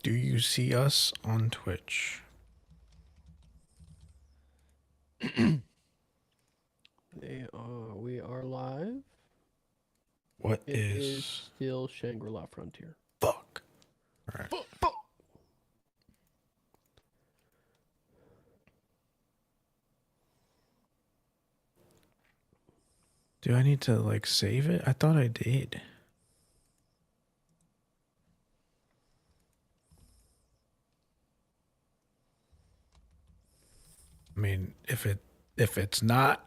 Do you see us on Twitch? We are live. What It is still Shangri-La Frontier. fuck? All right. Fuck. Do I need to like save it? I thought I did. I mean, if it's not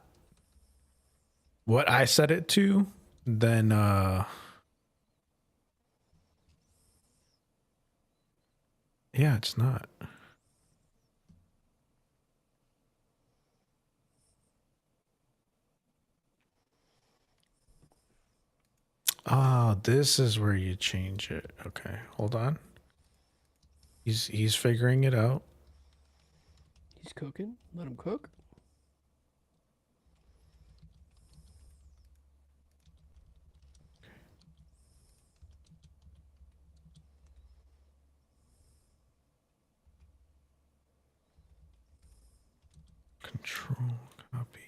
what I set it to, then yeah, it's not. Oh, this is where you change it. Okay, hold on. He's figuring it out. He's cooking. Let him cook. Control copy.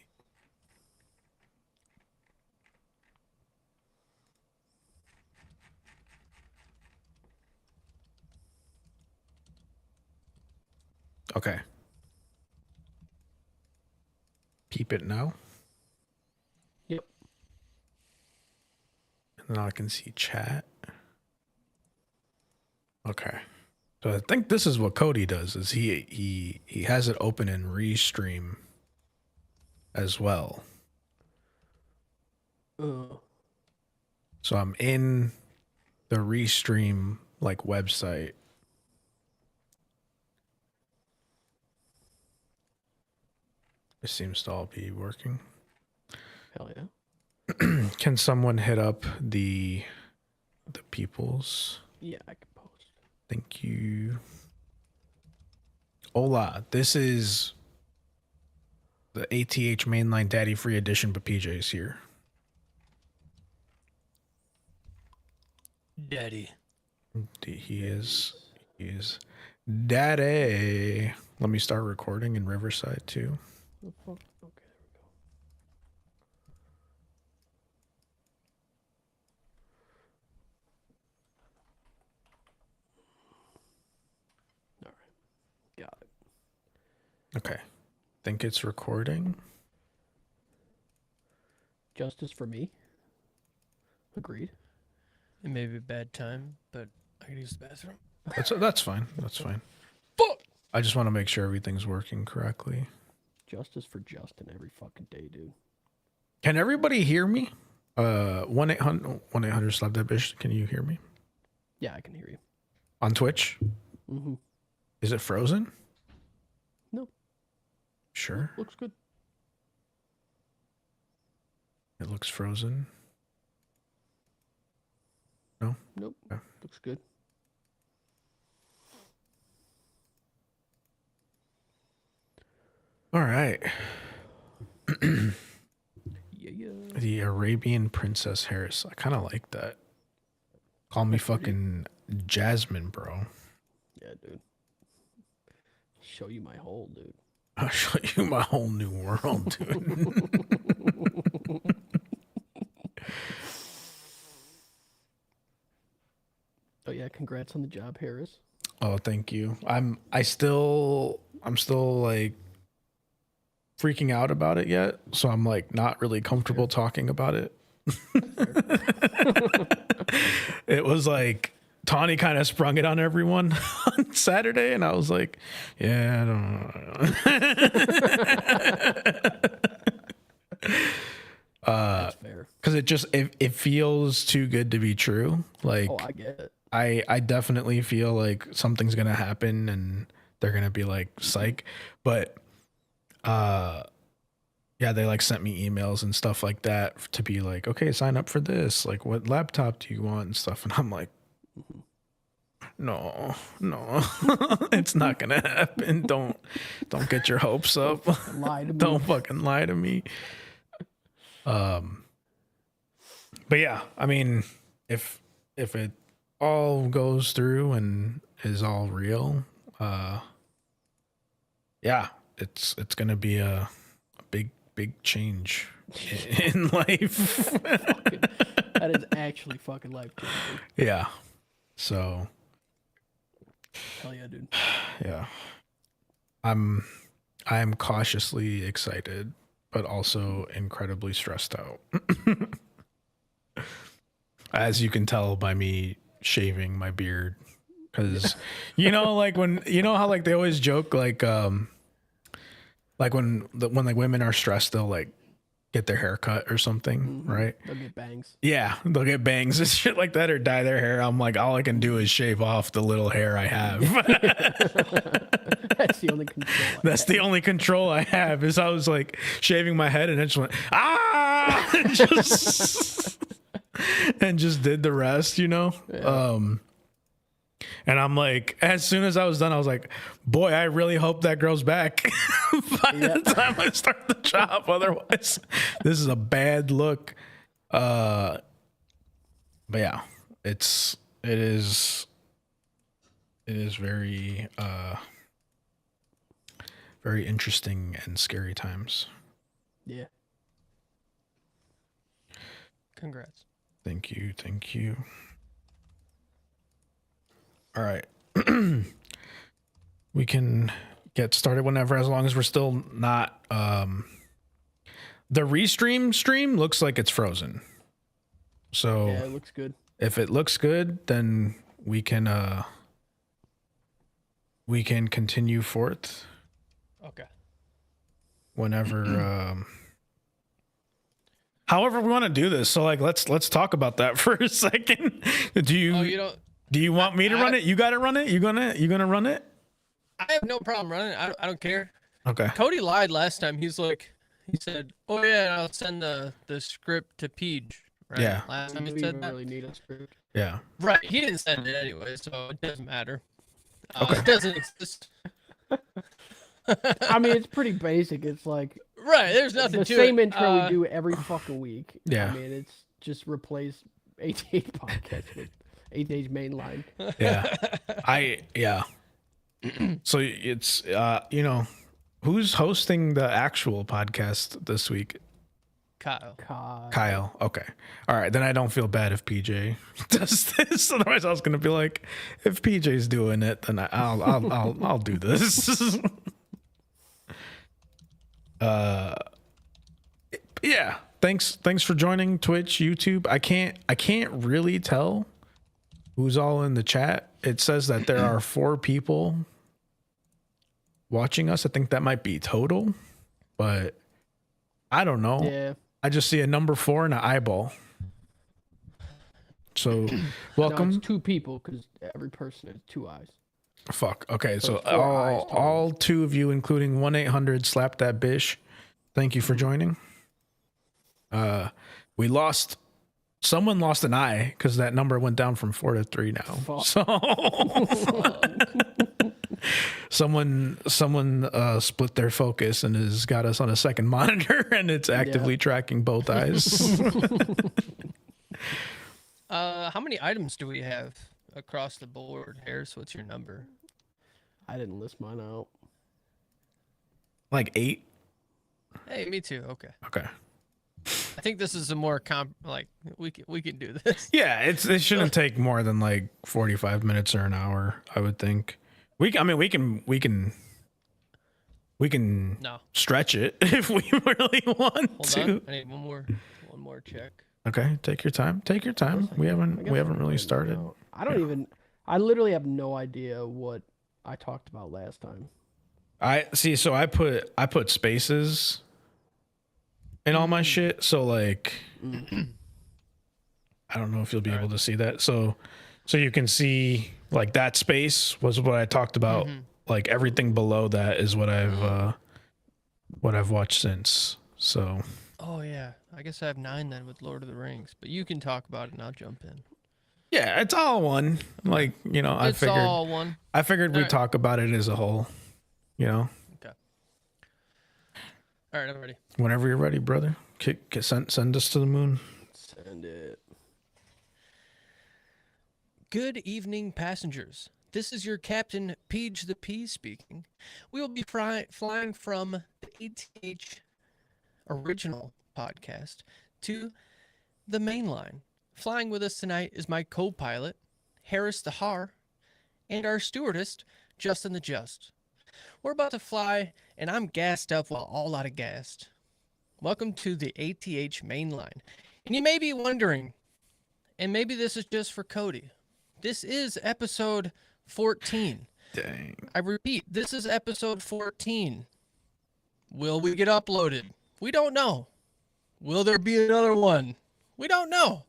Okay. Keep it now. Yep. And then I can see chat. Okay. So I think this is what Cody does is he has it open in Restream as well. So I'm in the Restream like website. It seems to all be working. Hell yeah. Can someone hit up the peoples? Yeah, I can post. Thank you. Hola, this is the ATH Mainline Daddy Free Edition, but PJ's here. Daddy. He is Daddy. Let me start recording in Riverside too. The fuck? Okay, there we go. All right. Got it. Okay. Think it's recording. Justice for me. Agreed. It may be a bad time, but I can use the bathroom. That's fine. That's fine. Fuck! I just want to make sure everything's working correctly. Justice for Justin every fucking day, dude. Can everybody hear me? 1-800 slap that bitch. Can you hear me? Yeah, I can hear you. On Twitch? Mm-hmm. Is it frozen? No. Sure. Looks good. It looks frozen. No? Nope. Okay. Looks good. All right. Yeah. The Arabian Princess Harris. I kind of like that. Call me fucking Jasmine, bro. Yeah, dude. Show you my hole, dude. I'll show you my whole new world, dude. Oh yeah, congrats on the job, Harris. Oh, thank you. I'm still like freaking out about it yet, so I'm like not really comfortable talking about it. It was like Tawny kind of sprung it on everyone on Saturday, and I was like, yeah, I don't know. That's fair. Because it feels too good to be true. Like, Oh, I get it. I definitely feel like something's gonna happen and they're gonna be like psych, but yeah, they like sent me emails and stuff like that to be like, okay, sign up for this, like what laptop do you want and stuff, and I'm like, no, it's not gonna happen. Don't get your hopes up. Lie to me. Don't fucking lie to me. But yeah, I mean, if it all goes through and is all real, yeah, it's gonna be a big change in life. That is actually fucking life changing. Yeah. So Hell yeah, dude. yeah, I'm cautiously excited, but also incredibly stressed out. As you can tell by me shaving my beard, because like when how like they always joke like when like women are stressed they'll like get their hair cut or something, right? They'll get bangs. Yeah, they'll get bangs and shit like that or dye their hair. I'm like, all I can do is shave off the little hair I have. That's the only control. That's the only control I have. Is I was like shaving my head and it just went and just did the rest, Yeah. And I'm like, as soon as I was done, I was like, boy, I really hope that grows back by the time I start the job. Otherwise, this is a bad look. But yeah, it is very, very interesting and scary times. Yeah. Congrats. Thank you. Thank you. All right. We can get started whenever, as long as we're still not, the restream stream looks like it's frozen. So Yeah, it looks good. if it looks good, then we can continue forth Okay. whenever, however we want to do this. So like, let's talk about that for a second. Do you, Oh, you don't. do you want me to run it? You got to run it. You gonna run it? I have no problem running. I don't care. Okay. Cody lied last time. He said, "Oh yeah, I'll send the script to Peach." Right? Yeah. Last time We he don't said even that. really need a script. Yeah. Right. He didn't send it anyway, so it doesn't matter. Okay. It doesn't exist. I mean, it's pretty basic. It's like Right. There's nothing the to same it. intro we do every fucking week. Yeah. I mean, it's just replace ATH podcast with ATH Mainline. Yeah. Yeah. So it's who's hosting the actual podcast this week? Kyle. Kyle. Okay. All right. Then I don't feel bad if PJ does this. Otherwise, I was gonna be like, if PJ's doing it, then I'll do this. Yeah. Thanks for joining Twitch, YouTube. I can't really tell who's all in the chat. It says that there are 4 people watching us. I think that might be total, but I don't know. Yeah. I just see a number 4 and an eyeball. So, welcome. No, it's 2 people because every person has 2 eyes. Fuck. Okay, so it's 4 eyes total. all 2 of you, including 1-800 slap that bish. Thank you for joining. We lost. Someone lost an eye because that number went down from 4 to 3 now. Fuck. So someone split their focus and has got us on a second monitor, and it's actively tracking both eyes. How many items do we have across the board, Harris? What's your number? I didn't list mine out. Like 8. Hey, me too. Okay. Okay. I think this is a more we can do this. Yeah, it shouldn't take more than like 45 minutes or an hour, I would think. We can No. stretch it if we really want Hold to. on. I need one more check. Okay, take your time. Take your time. We haven't really started. I literally have no idea what I talked about last time. I see. So I put spaces in all my shit. So like, I don't know if you'll be able to see that. So you can see like that space was what I talked about. Like everything below that is what I've watched since. So. Oh yeah, I guess I have 9 then with Lord of the Rings, but you can talk about it and I'll jump in. Yeah, it's all one. Like, It's all one. I figured we'd Alright. talk about it as a whole. Okay. All right, I'm ready. Whenever you're ready, brother. Send us to the moon. Send it. Good evening, passengers. This is your Captain Peach the Pea speaking. We will be flying from the ATH original podcast to the Mainline. Flying with us tonight is my co-pilot, Harris the Har, and our stewardess, Justin the Just. We're about to fly, and I'm gassed up while all out of gassed. Welcome to the ATH Mainline. And you may be wondering, and maybe this is just for Cody, this is episode 14. Dang. I repeat, this is episode 14. Will we get uploaded? We don't know. Will there be another one? We don't know.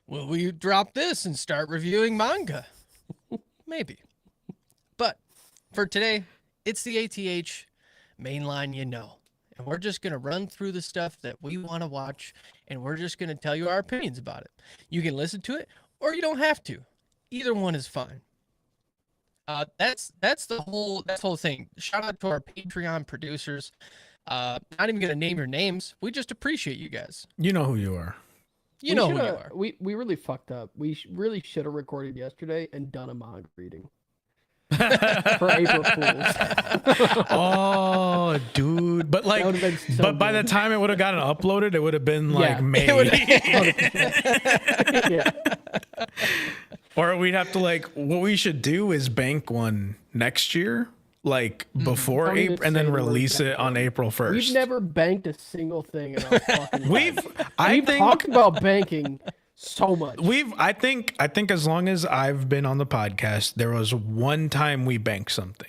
Will we drop this and start reviewing manga? Maybe. But for today, it's the ATH Mainline, you know. And we're just going to run through the stuff that we want to watch, and we're just going to tell you our opinions about it. You can listen to it, or you don't have to. Either one is fine. That's the whole thing. Shout out to our Patreon producers. Not even going to name your names. We just appreciate you guys. You know who you are. You know who you are. We really fucked up. We really should have recorded yesterday and done a manga reading. For April Fools. Oh, dude. But like, That would've been so but by the good. time it would have gotten uploaded, it would have been like Yeah. May. Yeah. Or we'd have to like, what we should do is bank one next year, like before Don't even April, and then say the word release it bank on one. April 1st. We've never banked a single thing in our fucking We've, life. I We've think, talked about banking so much. I think as long as I've been on the podcast, there was one time we banked something.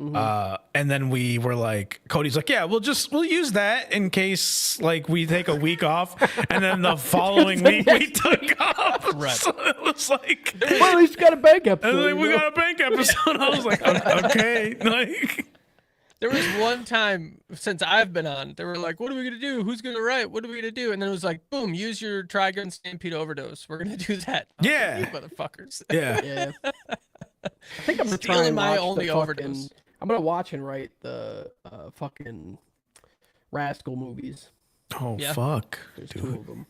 And then we were like, Cody's like, yeah, we'll use that in case like we take a week off. And then the following week we took off. Right. So it was like, Well, at least got a bank and episode. then we got a bank episode. I was like, okay. Like, There was one time since I've been on, they were like, what are we going to do? Who's going to write? What are we going to do? And then it was like, boom, use your Trigun Stampede Overdose. We're going to do that. I was like, Yeah. you motherfuckers. yeah. Yeah. I think I'm gonna try Stealing and my watch only the fucking, overdose. I'm gonna watch and write the fucking Rascal movies. Oh, Yeah. fuck. There's Dude. two of them.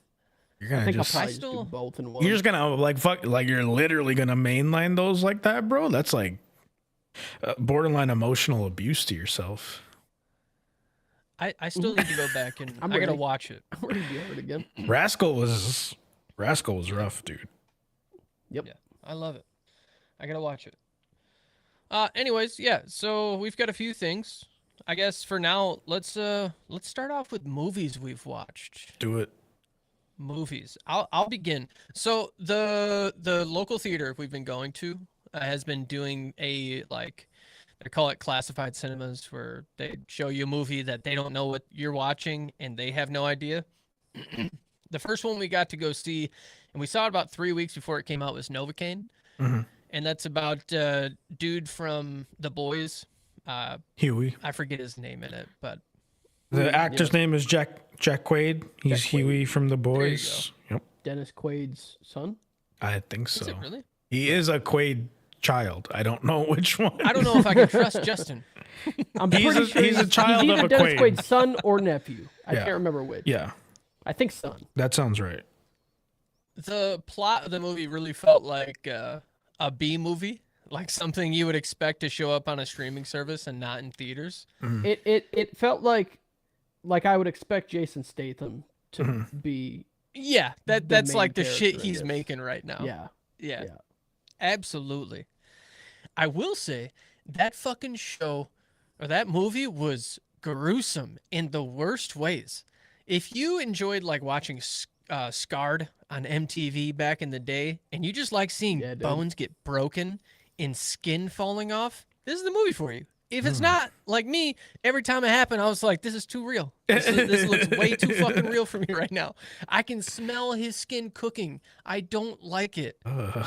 You're I gonna think just, I'll probably still- just do both in one. you're just gonna like, fuck, like you're literally gonna mainline those like that, bro. That's like borderline emotional abuse to yourself. I still need to go back and I'm I got to ready. watch it. I'm ready to do it again. Rascal was rough, dude. Yep. Yeah, I love it. I got to watch it. Anyways, yeah, so we've got a few things. I guess for now, let's start off with movies we've watched. Do it. Movies. I'll begin. So the local theater we've been going to has been doing a like they call it classified cinemas, where they show you a movie that they don't know what you're watching and they have no idea. The first one we got to go see, and we saw it about 3 weeks before it came out, was Novocaine, and that's about dude from The Boys. Huey. I forget his name in it, but The actor's name is Jack Quaid. He's Jack Quaid. Huey from The Boys. Yep. Dennis Quaid's son. I think is so. it really? He is a Quaid child. I don't know which one. I don't know if I can trust Justin. I'm He's pretty a- sure he's a child he's of either a Dennis Quaid. Quaid's son or nephew. I Yeah. can't remember which. Yeah, I think son. that sounds right. The plot of the movie really felt like a B movie, like something you would expect to show up on a streaming service and not in theaters. It felt like I would expect Jason Statham to Mm-hmm. be. Yeah, that's main like the shit character in he's this. making right now. Yeah. Yeah, Yeah. absolutely. I will say that fucking show or that movie was gruesome in the worst ways. If you enjoyed like watching Scarred on MTV back in the day, and you just like seeing Yeah, dude. bones get broken and skin falling off, this is the movie for you. If it's not like me, every time it happened, I was like, this is too real. This looks way too fucking real for me right now. I can smell his skin cooking. I don't like it. I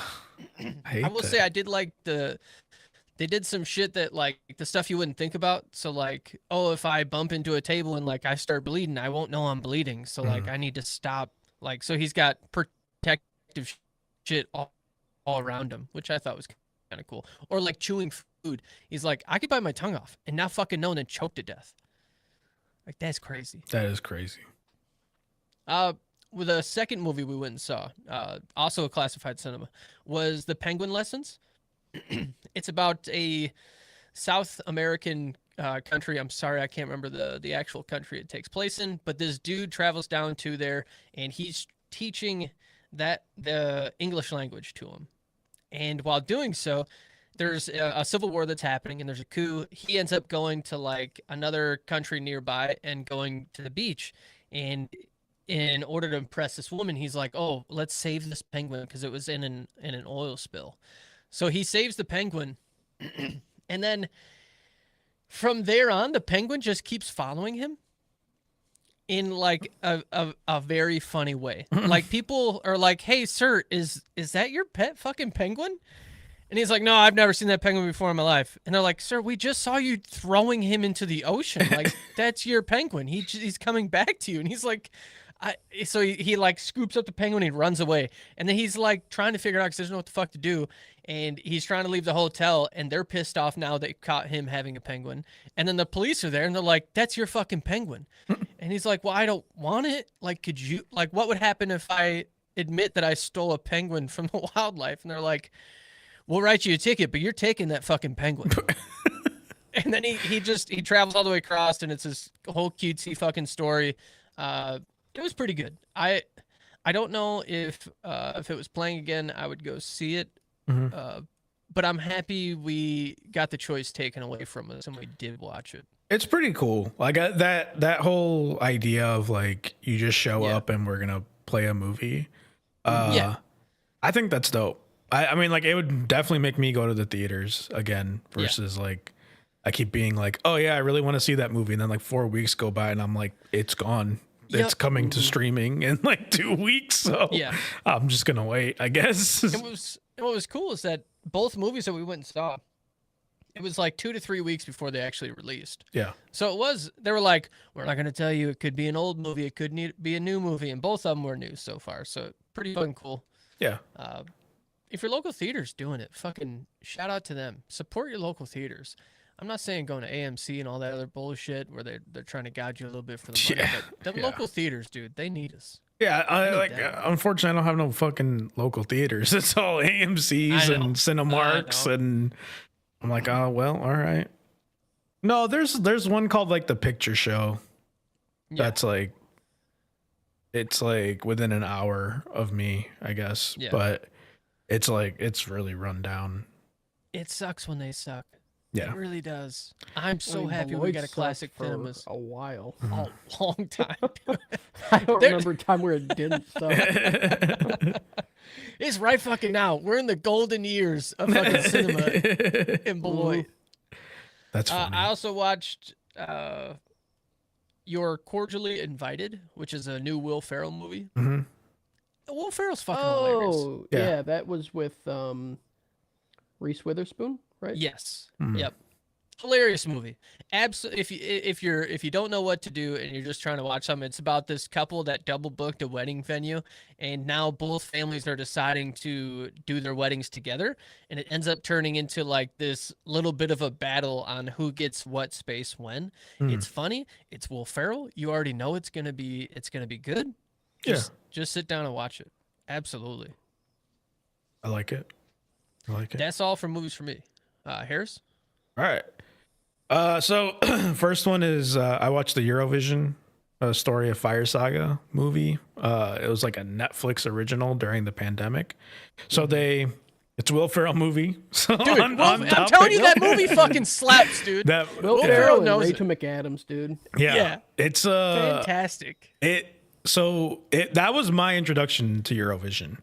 hate I will that. say I did like they did some shit that like the stuff you wouldn't think about. So like, oh, if I bump into a table and like I start bleeding, I won't know I'm bleeding. So like I need to stop. Like, so he's got protective shit all around him, which I thought was kind of cool. Or like chewing food. He's like, I could bite my tongue off and not fucking know and then choke to death. Like, that's crazy. That is crazy. with a second movie we went and saw, also a classified cinema, was The Penguin Lessons. It's about a South American country. I'm sorry, I can't remember the actual country it takes place in, but this dude travels down to there and he's teaching the English language to him. And while doing so, there's a civil war that's happening and there's a coup. He ends up going to like another country nearby and going to the beach. And in order to impress this woman, he's like, "Oh, let's save this penguin because it was in an oil spill." So he saves the penguin, and then from there on, the penguin just keeps following him in like a very funny way. Like people are like, "Hey, sir, is that your pet fucking penguin?" And he's like, "No, I've never seen that penguin before in my life." And they're like, "Sir, we just saw you throwing him into the ocean. Like that's your penguin. He's coming back to you." And he's like, so he like scoops up the penguin, and he runs away, and then he's like trying to figure it out because he doesn't know what the fuck to do, and he's trying to leave the hotel, and they're pissed off now they caught him having a penguin, and then the police are there, and they're like, "That's your fucking penguin," and he's like, "Well, I don't want it. Like, could you like what would happen if I admit that I stole a penguin from the wildlife?" And they're like, "We'll write you a ticket, but you're taking that fucking penguin." And then he travels all the way across, and it's this whole cutesy fucking story. It was pretty good. I don't know if it was playing again, I would go see it. But I'm happy we got the choice taken away from us and we did watch it. It's pretty cool. Like that whole idea of like you just show up and we're gonna play a movie. I think that's dope. I mean, like it would definitely make me go to the theaters again versus like I keep being like, "Oh yeah, I really want to see that movie," and then like 4 weeks go by and I'm like, "It's gone." It's coming to streaming in like 2 weeks, so I'm just gonna wait, I guess. What was cool is that both movies that we went and saw, it was like 2 to 3 weeks before they actually released. Yeah. So they were like, "We're not gonna tell you. It could be an old movie. It could be a new movie," and both of them were new so far. So pretty fucking cool. Yeah. If your local theater's doing it, fucking shout out to them. Support your local theaters. I'm not saying going to AMC and all that other bullshit where they're trying to gouge you a little bit for the money, but the local theaters, dude, they need us. Yeah, unfortunately, I don't have no fucking local theaters. It's all AMC's and Cinemarks, and I'm like, oh well, all right. No, there's one called like the Picture Show. That's like, it's like within an hour of me, I guess. Yeah. But it's like it's really run down. It sucks when they suck. Yeah, it really does. I'm so happy we got a classic cinemas. A while, a long time. I don't remember a time where it didn't suck. It's right fucking now. We're in the golden years of fucking cinema in Beloit. That's funny. I also watched You're Cordially Invited, which is a new Will Ferrell movie. Will Ferrell's fucking hilarious. Oh, yeah, that was with Reese Witherspoon. Right? Yes. Yep. Hilarious movie. Absolutely. If you don't know what to do and you're just trying to watch something, it's about this couple that double booked a wedding venue, and now both families are deciding to do their weddings together, and it ends up turning into like this little bit of a battle on who gets what space when. It's funny. It's Will Ferrell. You already know it's gonna be good. Just sit down and watch it. Absolutely. I like it. That's all for movies for me. Harris? All right. So first one is I watched the Eurovision Story of Fire Saga movie. It was like a Netflix original during the pandemic. So it's a Will Ferrell movie. So dude, I'm telling you that movie fucking slaps, dude. Will Ferrell knows Rachel McAdams, dude. Yeah. It's fantastic. That was my introduction to Eurovision.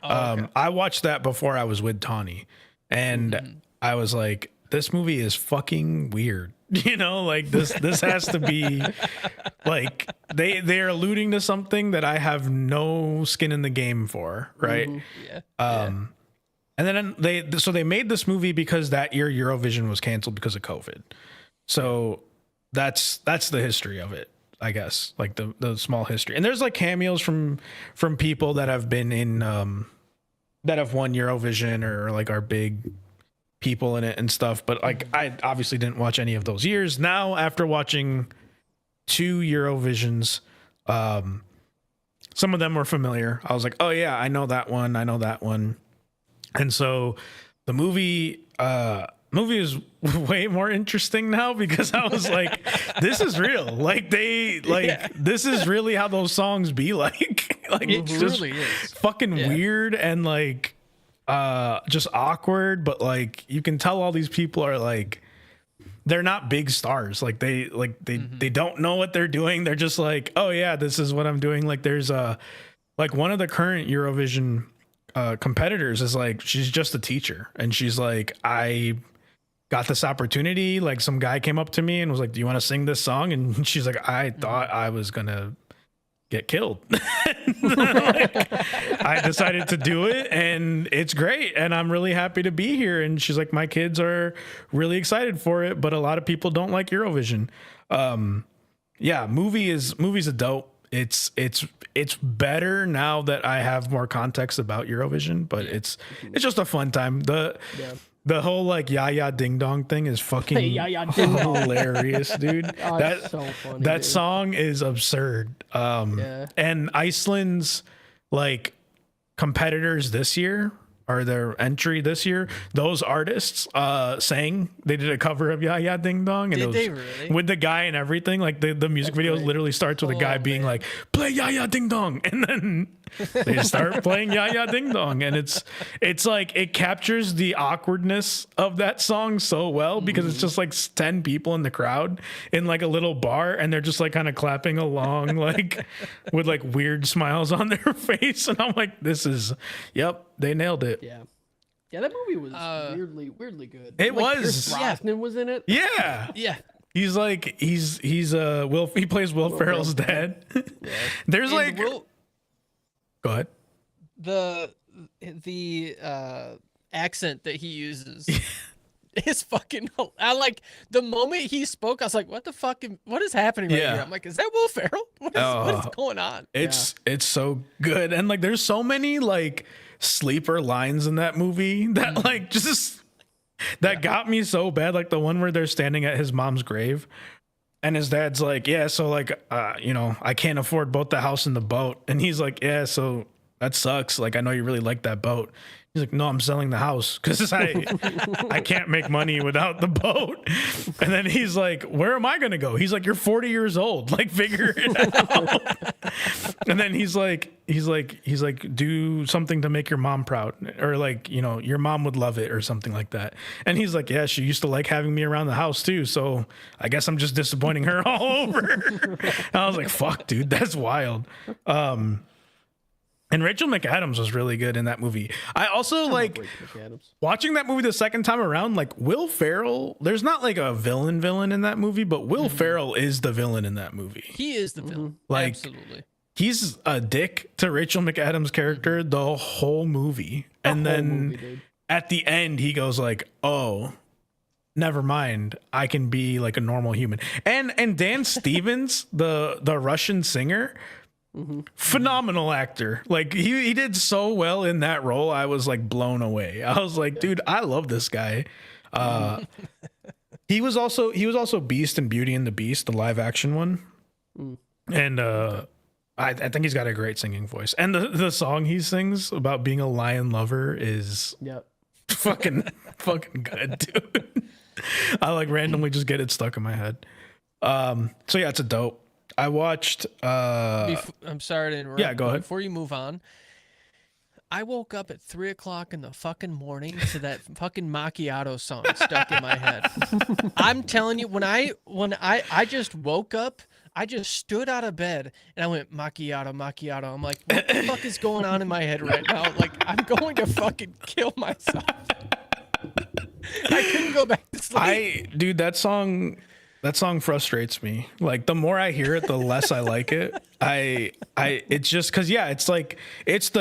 I watched that before I was with Tawny, and I was like, this movie is fucking weird. You know, like this has to be like they're alluding to something that I have no skin in the game for, right? And then they made this movie because that year Eurovision was canceled because of COVID. So that's the history of it, I guess, like the small history. And there's like cameos from people that have been in that have won Eurovision or like are big people in it and stuff, but like I obviously didn't watch any of those years. Now after watching 2 Eurovisions, some of them were familiar. I was like, oh yeah, I know that one. I know that one. And so the movie is way more interesting now because I was like, this is real. Like this is really how those songs be like. Like It just truly is. fucking weird and like just awkward, but like you can tell all these people are like, they're not big stars. Like they don't know what they're doing. They're just like, oh yeah, this is what I'm doing. Like there's like one of the current Eurovision competitors is like, she's just a teacher, and she's like, I got this opportunity. Like some guy came up to me and was like, do you want to sing this song? And she's like, I thought I was gonna get killed. I decided to do it, and it's great, and I'm really happy to be here. And she's like, my kids are really excited for it, but a lot of people don't like Eurovision. Movie's a dope. It's better now that I have more context about Eurovision, but it's just a fun time. The whole like Ya Ya Ding Dong thing is fucking Ya Ya Ding Dong. hilarious, dude. Oh, it's so funny, that dude. song is absurd. And Iceland's like competitors this year, or their entry this year, those artists sang. They did a cover of Ya Ya Ding Dong, and Did it was they really? with the guy and everything. Like the music video great. literally starts with a guy being like, "Play Ya Ya Ding Dong," and then they start playing Ya Ya Ding Dong, and it's like it captures the awkwardness of that song so well because it's just like 10 people in the crowd in like a little bar, and they're just like kind of clapping along like with like weird smiles on their face, and I'm like, yep, they nailed it. Yeah. Yeah, that movie was weirdly good. It Like, was. Pierce Brosnan was in it. Yeah. Yeah. He's like he plays Will Ferrell's dad. There's And like Will- go ahead. the accent that he uses is fucking. I like the moment he spoke. I was like, "What the fuck? What is happening right Yeah. here?" I'm like, "Is that Will Ferrell? What is going on?" It's so good, and like there's so many like sleeper lines in that movie that like just that got me so bad. Like the one where they're standing at his mom's grave, and his dad's like, "Yeah, so like I can't afford both the house and the boat," and he's like, "Yeah, so that sucks. Like I know you really like that boat." He's like, "No, I'm selling the house because I can't make money without the boat." And then he's like, "Where am I gonna go?" He's like, "You're 40 years old. Like, figure it out." And then he's like, "Do something to make your mom proud, or like, your mom would love it, or something like that." And he's like, "Yeah, she used to like having me around the house too. So I guess I'm just disappointing her all over." And I was like, "Fuck, dude, that's wild." And Rachel McAdams was really good in that movie. I also like watching that movie the second time around. Like Will Ferrell, there's not like a villain in that movie, but Will Ferrell is the villain in that movie. He is the villain. Like, Absolutely. He's a dick to Rachel McAdams' character the whole movie, and then at the end he goes like, "Oh, never mind. I can be like a normal human." And Dan Stevens, the Russian singer. Phenomenal actor. Like he did so well in that role. I was like blown away. I was like, dude, I love this guy. He was also Beast in Beauty and the Beast, the live action one. And I think he's got a great singing voice. And the song he sings about being a lion lover is fucking good, dude. I like randomly just get it stuck in my head. So yeah, it's a dope. I watched I'm sorry to interrupt. Yeah, go ahead. Before you move on, I woke up at 3:00 in the fucking morning to that fucking macchiato song stuck in my head. I'm telling you, when I just woke up, I just stood out of bed and I went macchiato, macchiato. I'm like, what the fuck is going on in my head right now? Like, I'm going to fucking kill myself. I couldn't go back to sleep. Dude, that song frustrates me. Like the more I hear it, the less I like it. It's just cause it's like it's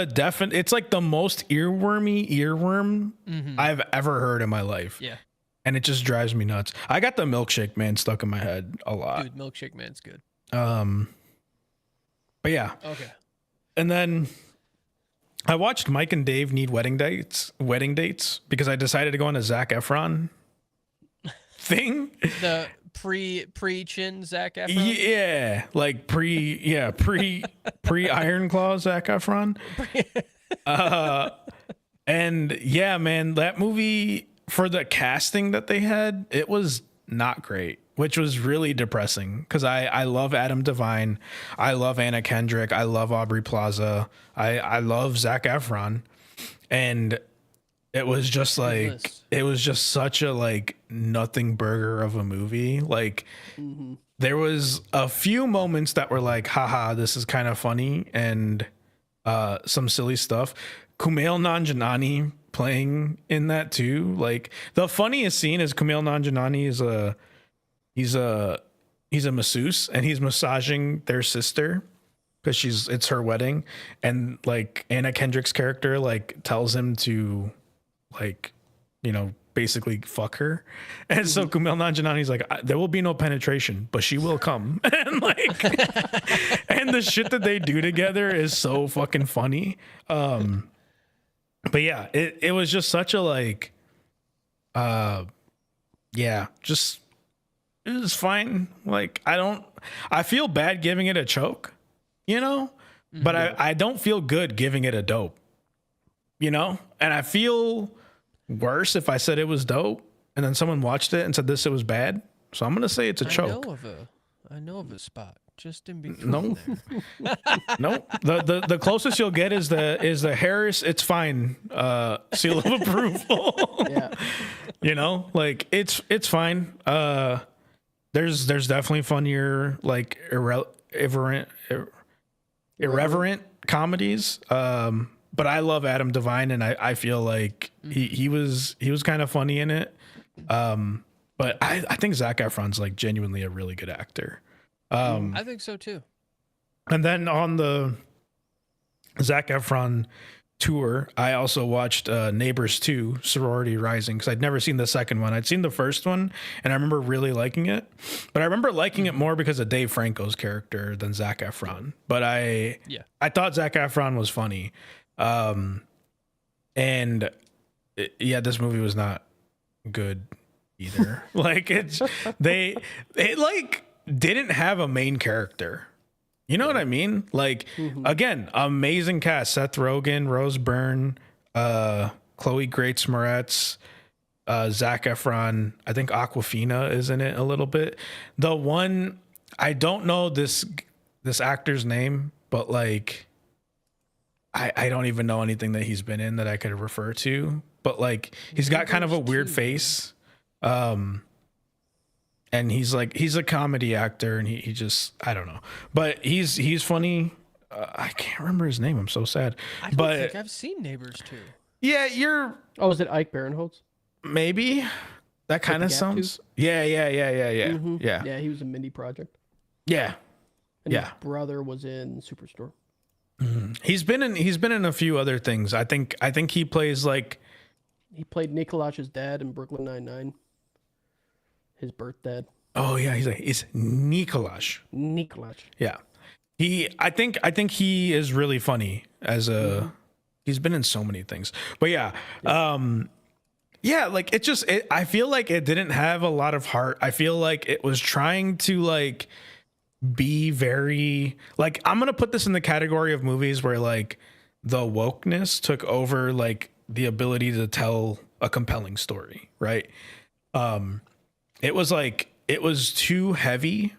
like the most earworm I've ever heard in my life. Yeah. And it just drives me nuts. I got the Milkshake Man stuck in my head a lot. Dude, Milkshake Man's good. But yeah. Okay. And then I watched Mike and Dave Need Wedding Dates because I decided to go on a Zac Efron thing. pre-chin Zac Efron. Yeah, like pre Iron Claw Zac Efron. And yeah, man, that movie, for the casting that they had, it was not great, which was really depressing because I love Adam Devine, I love Anna Kendrick, I love Aubrey Plaza, I love Zac Efron, and it was just like, it was just such a like nothing burger of a movie. Like there was a few moments that were like, haha, this is kind of funny, and some silly stuff. Kumail Nanjiani playing in that too. Like the funniest scene is Kumail Nanjiani is he's a masseuse, and he's massaging their sister because it's her wedding, and like Anna Kendrick's character like tells him to like, you know, basically fuck her. And so Kumail Nanjiani's like, there will be no penetration, but she will come. And like, and the shit that they do together is so fucking funny. But yeah, it was just such a like, yeah, just, it was fine. Like, I feel bad giving it a choke, you know, but I don't feel good giving it a dope, you know, and I feel worse if I said it was dope and then someone watched it and said it was bad. So I'm gonna say it's a choke. I know of a spot just in between. No, no. The closest you'll get is the Harris "it's fine" seal of approval. Yeah, you know, like it's fine. There's definitely funnier like irreverent comedies. But I love Adam Devine, and I feel like he was kind of funny in it. But I think Zac Efron's like genuinely a really good actor. I think so too. And then on the Zac Efron tour, I also watched Neighbors 2, Sorority Rising, because I'd never seen the second one. I'd seen the first one, and I remember really liking it. But I remember liking it more because of Dave Franco's character than Zac Efron. But I thought Zac Efron was funny. And this movie was not good either. Like it like didn't have a main character. You know what I mean? Like again, amazing cast: Seth Rogen, Rose Byrne, Chloe Grace Moretz, Zac Efron. I think Aquafina is in it a little bit. The one, I don't know this actor's name, but like I don't even know anything that he's been in that I could refer to, but like he's got kind of a weird face. And he's a comedy actor, and he just, I don't know, but he's funny. I can't remember his name. I'm so sad. I don't think I've seen Neighbors 2. Yeah, Oh, is it Ike Barinholtz? Maybe that kind of sounds. Yeah. Yeah, he was in Mindy Project. Yeah. And his brother was in Superstore. He's been in a few other things. I think he plays like, he played Nikolash's dad in Brooklyn Nine-Nine. His birth dad. Oh yeah, it's Nikolash. Yeah. I think he is really funny as a he's been in so many things. But yeah. Like I feel like it didn't have a lot of heart. I feel like it was trying to like be very like, I'm gonna put this in the category of movies where like the wokeness took over like the ability to tell a compelling story, right? It was too heavy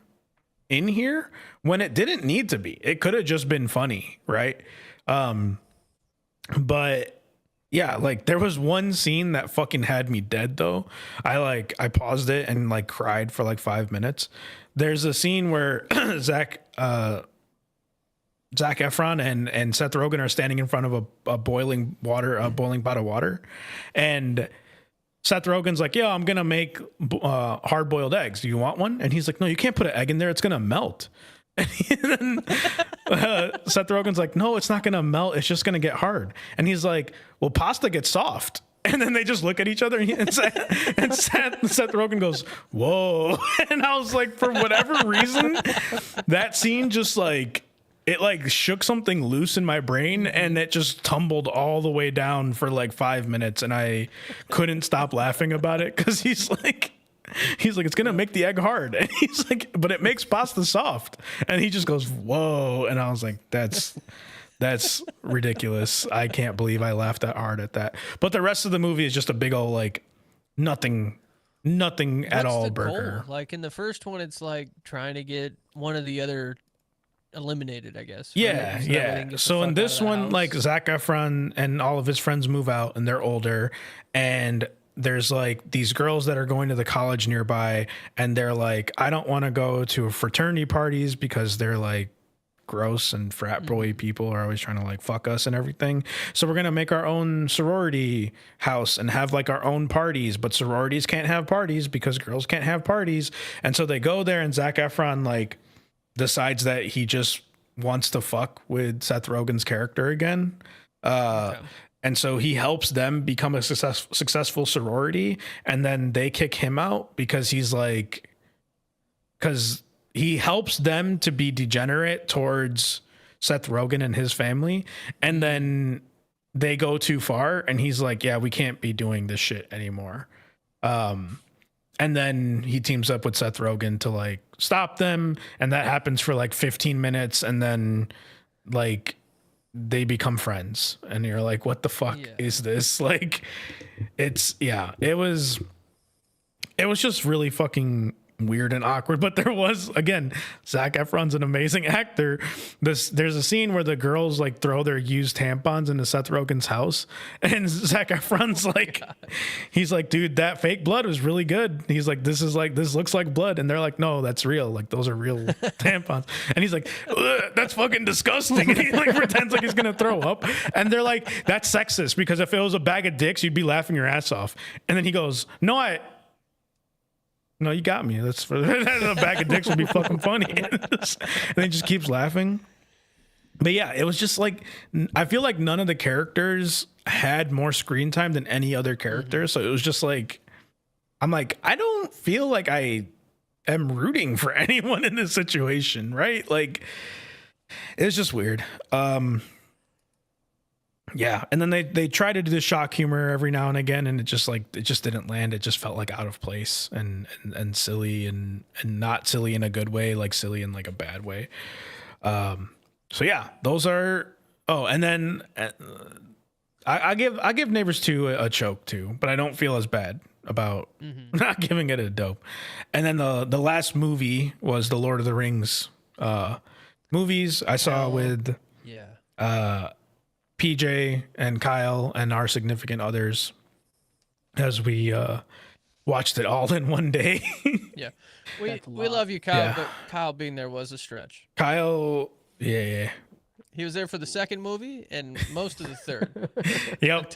in here when it didn't need to be. It could have just been funny, right? But yeah, like there was one scene that fucking had me dead though. I paused it and like cried for like 5 minutes. There's a scene where Zac Efron and Seth Rogen are standing in front of a boiling pot of water, and Seth Rogen's like, "Yeah, I'm gonna make hard-boiled eggs. Do you want one?" And he's like, "No, you can't put an egg in there. It's gonna melt." And then Seth Rogen's like, "No, it's not gonna melt. It's just gonna get hard." And he's like, "Well, pasta gets soft." And then they just look at each other, and Seth Rogen goes, "Whoa!" And I was like, for whatever reason, that scene just like, it like shook something loose in my brain, and it just tumbled all the way down for like 5 minutes, and I couldn't stop laughing about it because he's like, He's like, it's gonna make the egg hard. And he's like, but it makes pasta soft. And he just goes, whoa. And I was like, that's ridiculous. I can't believe I laughed that hard at that. But the rest of the movie is just a big old like nothing at all the burger. goal? Like in the first one, it's like trying to get one of the other eliminated, I guess. Yeah, right? So yeah. So in this one, like Zac Efron and all of his friends move out and they're older, and there's like these girls that are going to the college nearby, and they're like, I don't want to go to fraternity parties because they're like gross and frat boy people are always trying to like fuck us and everything. So we're gonna make our own sorority house and have like our own parties, but sororities can't have parties because girls can't have parties. And so they go there, and Zac Efron like decides that he just wants to fuck with Seth Rogen's character again. And so he helps them become a successful sorority, and then they kick him out because he helps them to be degenerate towards Seth Rogen and his family. And then they go too far, and he's like, yeah, we can't be doing this shit anymore. And then he teams up with Seth Rogen to like stop them. And that happens for like 15 minutes. And then like they become friends, and you're like, what the fuck is this? Like, it was just really fucking weird and awkward. But there was, again, Zac Efron's an amazing actor. There's a scene where the girls like throw their used tampons into Seth Rogen's house, and Zac Efron's like, he's like, dude, that fake blood was really good. He's like, this looks like blood. And they're like, no, that's real. Like, those are real tampons. And he's like, that's fucking disgusting. And he like pretends like he's gonna throw up. And they're like, that's sexist, because if it was a bag of dicks, you'd be laughing your ass off. And then he goes, no, you got me. That's for a bag of dicks would be fucking funny. And he just keeps laughing. But yeah, it was just like, I feel like none of the characters had more screen time than any other character. So it was just like, I'm like, I don't feel like I am rooting for anyone in this situation, right? Like, it's just weird. Yeah, and then they try to do the shock humor every now and again, and it just didn't land. It just felt like out of place and silly and not silly in a good way, like silly in like a bad way. So yeah, those are. Oh, and then I give Neighbors 2 a choke too, but I don't feel as bad about not giving it a dope. And then the last movie was the Lord of the Rings movies I saw with PJ and Kyle and our significant others as we watched it all in one day. Yeah. We love you, Kyle, but Kyle being there was a stretch. Kyle, yeah. He was there for the second movie and most of the third. Yep.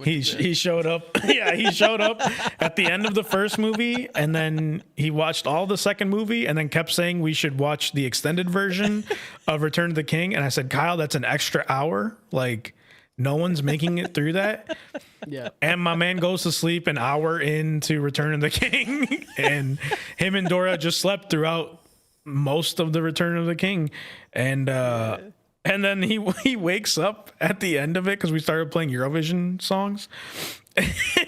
He showed up. Yeah, he showed up at the end of the first movie, and then he watched all the second movie and then kept saying we should watch the extended version of Return of the King. And I said, Kyle, that's an extra hour. Like, no one's making it through that. Yeah. And my man goes to sleep an hour into Return of the King, and him and Dora just slept throughout most of the Return of the King. And then he wakes up at the end of it because we started playing Eurovision songs.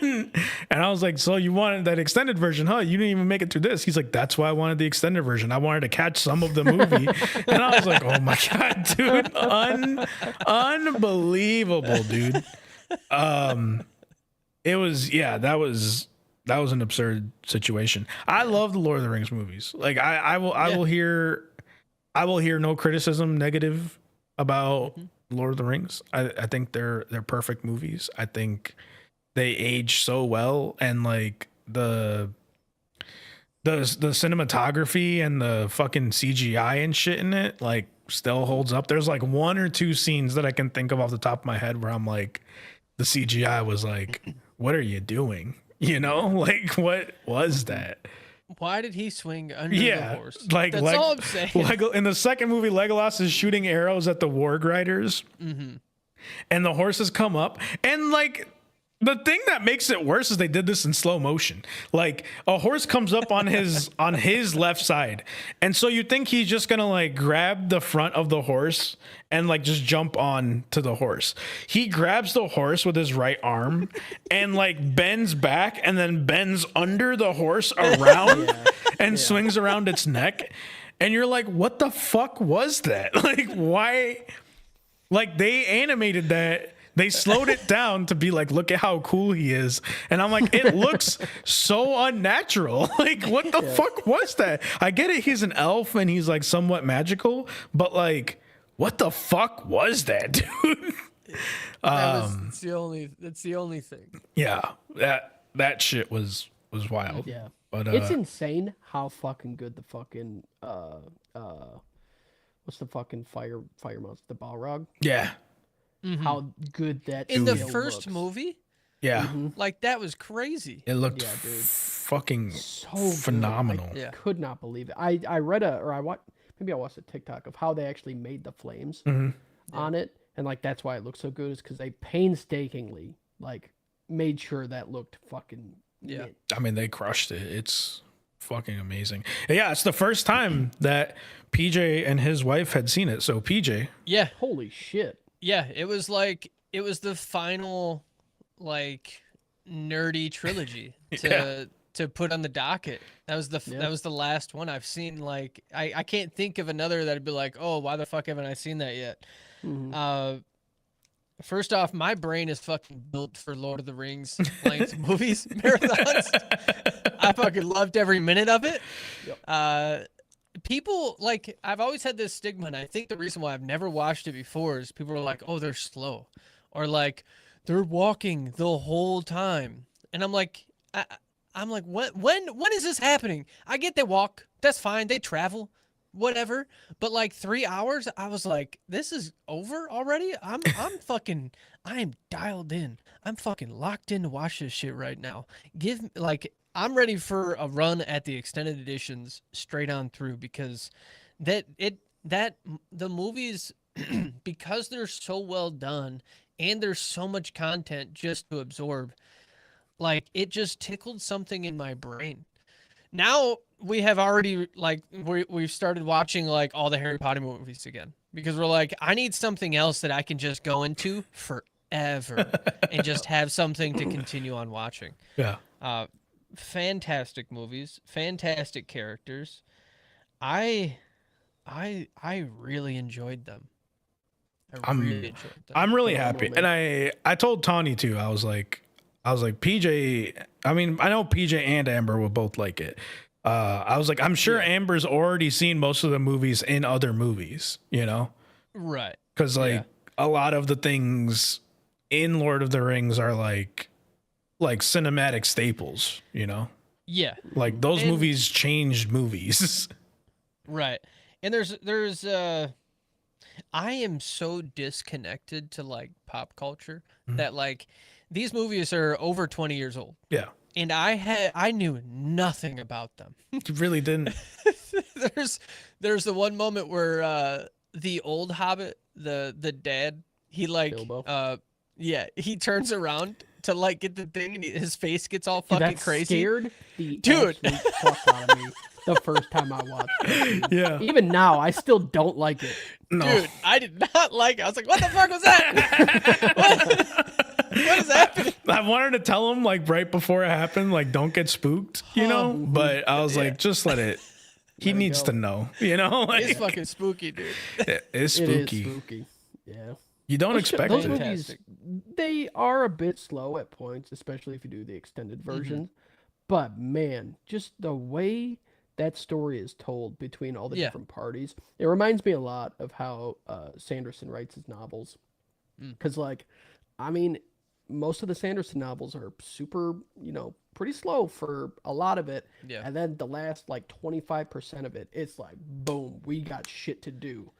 And I was like, so you wanted that extended version, huh? You didn't even make it through this. He's like, that's why I wanted the extended version. I wanted to catch some of the movie. And I was like, oh my God, dude. Unbelievable, dude. It was, that was an absurd situation. I love the Lord of the Rings movies. Like I will hear no criticism negative about Lord of the Rings. I think they're perfect movies. I think they age so well, and like the cinematography and the fucking CGI and shit in it like still holds up. There's like one or two scenes that I can think of off the top of my head where I'm like, the CGI was like, what are you doing? You know, like what was that? Why did he swing under the horse? Like, that's all I'm saying. In the second movie, Legolas is shooting arrows at the warg riders, and the horses come up, and like The thing that makes it worse is they did this in slow motion. Like a horse comes up on his left side, and so you think he's just gonna like grab the front of the horse and like just jump on to the horse. He grabs the horse with his right arm and like bends back and then bends under the horse around and swings around its neck. And you're like, what the fuck was that? Like, why? Like they animated that. They slowed it down to be like, look at how cool he is. And I'm like, it looks so unnatural. Like, what the fuck was that? I get it. He's an elf and he's like somewhat magical, but like, what the fuck was that, dude? That's the only thing. Yeah. That shit was wild. Yeah. But it's insane how fucking good the fucking what's the fucking fire monster, the Balrog? Yeah. Mm-hmm. How good that in the scale first looks. movie, Yeah. like that was crazy. It looked Yeah, dude. fucking So good. phenomenal. I Yeah. could not believe it. I read maybe I watched a TikTok of how they actually made the flames on it, and like that's why it looks so good is because they painstakingly like made sure that looked fucking mint. I mean, they crushed it. It's fucking amazing. And yeah, it's the first time that PJ and his wife had seen it. So PJ, Yeah, Holy shit. yeah. It was the final like nerdy trilogy to put on the docket. That was the last one I've seen. Like I can't think of another that'd be like, oh, why the fuck haven't I seen that yet? First off, my brain is fucking built for Lord of the Rings length movies, marathons. I fucking loved every minute of it. People, like, I've always had this stigma, and I think the reason why I've never watched it before is people are like, oh, they're slow. Or like, they're walking the whole time. And I'm like, when is this happening? I get they walk. That's fine. They travel. Whatever, but like 3 hours, I was like, this is over already. I am dialed in. I'm fucking locked in to watch this shit right now. I'm ready for a run at the extended editions straight on through because the movies, because they're so well done and there's so much content just to absorb, like it just tickled something in my brain. Now we have already we've started watching like all the Harry Potter movies again because we're like, I need something else that I can just go into forever and just have something to continue on watching. yeah. Fantastic movies, fantastic characters. I really enjoyed them. I'm really happy. And I told Tawny too. I was like PJ, I mean, I know PJ and Amber will both like it. I was like, I'm sure Amber's already seen most of the movies in other movies, you know? Right. Because like a lot of the things in Lord of the Rings are like cinematic staples, you know? Yeah. Like those movies changed movies. Right. And there's I am so disconnected to like pop culture that like these movies are over 20 years old. Yeah. And I knew nothing about them. You really didn't. There's the one moment where the old Hobbit, the dad, he like Bilbo. he turns around to like get the thing and his face gets all fucking That crazy. scared the Dude. absolute fuck out of me the first time I watched it. Yeah. Even now, I still don't like it. No. Dude, I did not like it. I was like, what the fuck was that? What is happening? I wanted to tell him like right before it happened, like don't get spooked, you know? But I was like, just let it. He needs to know, you know? Like, It's fucking spooky, dude. it's It spooky. is spooky. Yeah. You don't expect Those it. movies, they are a bit slow at points, especially if you do the extended version. But man, just the way that story is told between all the different parties, it reminds me a lot of how Sanderson writes his novels. Because, like, I mean, most of the Sanderson novels are super, pretty slow for a lot of it. Yeah. And then the last, like, 25% of it, it's like, boom, we got shit to do.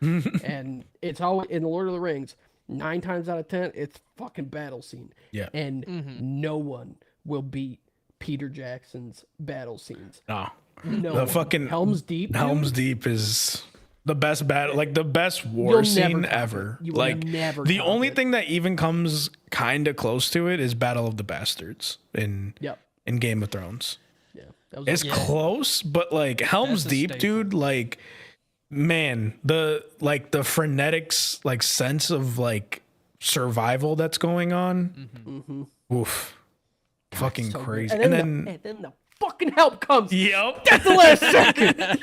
And it's always, in The Lord of the Rings, 9 times out of 10, it's fucking battle scene. Yeah. And no one will beat Peter Jackson's battle scenes. No. No The one. fucking Helm's Deep. Helm's dude, Deep is the best battle, like the best war You'll scene never top ever. it. You will Like never the top only it. thing that even comes kind of close to it is Battle of the Bastards in Game of Thrones. Yeah, it's close, but like Helm's Deep, dude, like man, the frenetics, like sense of like survival that's going on. Oof, fucking so crazy. And then the fucking help comes. Yep, that's the last second. And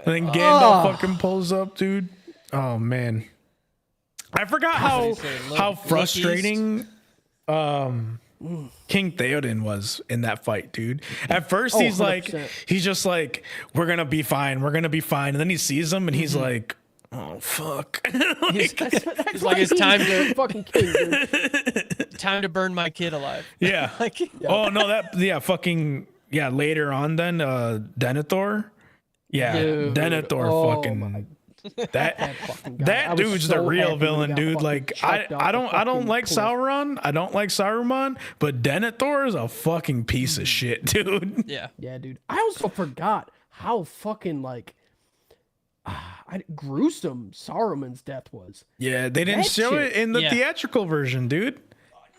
then Gandalf fucking pulls up, dude. Oh man, I forgot how frustrating King Theoden was in that fight, dude. At first he's 100%. Like, he's just like, we're gonna be fine, and then he sees him and he's like, oh fuck. Like, it's like it's time to fucking king, dude. Time to burn my kid alive. Yeah. Oh no, fucking later on then Denethor. Yeah, dude. Denethor fucking that dude's the real villain, dude. Like I don't like Sauron. I don't like Saruman, but Denethor is a fucking piece of shit, dude. Yeah, dude. I also forgot how fucking like gruesome Saruman's death was. Yeah, they didn't show it in the theatrical version, dude.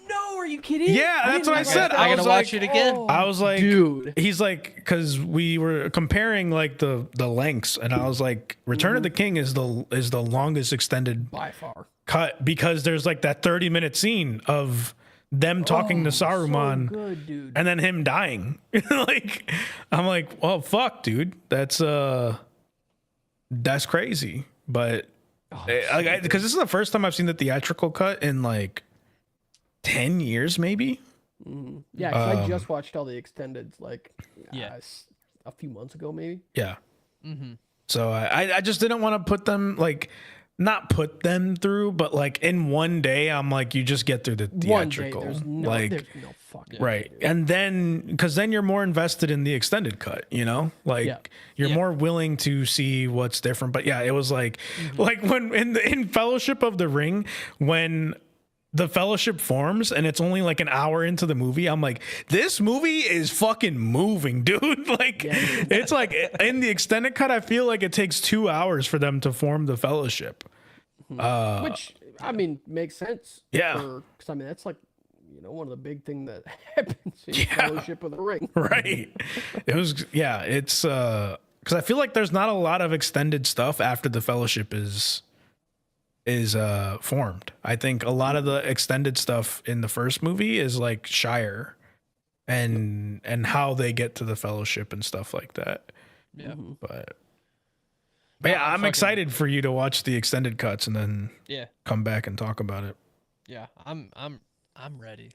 No, are you kidding? Yeah, that's what I said. I gotta watch it again. I was like, dude. He's like, because we were comparing like the lengths, and I was like, Return of the King is the longest extended by far cut, because there's like that 30-minute scene of them talking to Saruman, so good, dude. And then him dying. Like, I'm like, well, fuck, dude, that's crazy, but because this is the first time I've seen the theatrical cut in like 10 years maybe. Yeah, because I just watched all the extended like a few months ago maybe. So I just didn't want to put them like, not put them through, but like in one day I'm like, you just get through the theatrical. There's no fucking right way, and then because then you're more invested in the extended cut, you know, like you're more willing to see what's different. But yeah, it was like like when in Fellowship of the Ring, when the Fellowship forms and it's only like an hour into the movie, I'm like, this movie is fucking moving, dude. Like it's like in the extended cut, I feel like it takes 2 hours for them to form the Fellowship. Which I mean makes sense. Yeah, because I mean that's like, you know, one of the big things that happens in Fellowship of the Ring. Right. It was it's because I feel like there's not a lot of extended stuff after the Fellowship is formed. I think a lot of the extended stuff in the first movie is like Shire and how they get to the Fellowship and stuff like that. Yeah. But yeah, I'm excited for you to watch the extended cuts and then come back and talk about it. Yeah, I'm ready.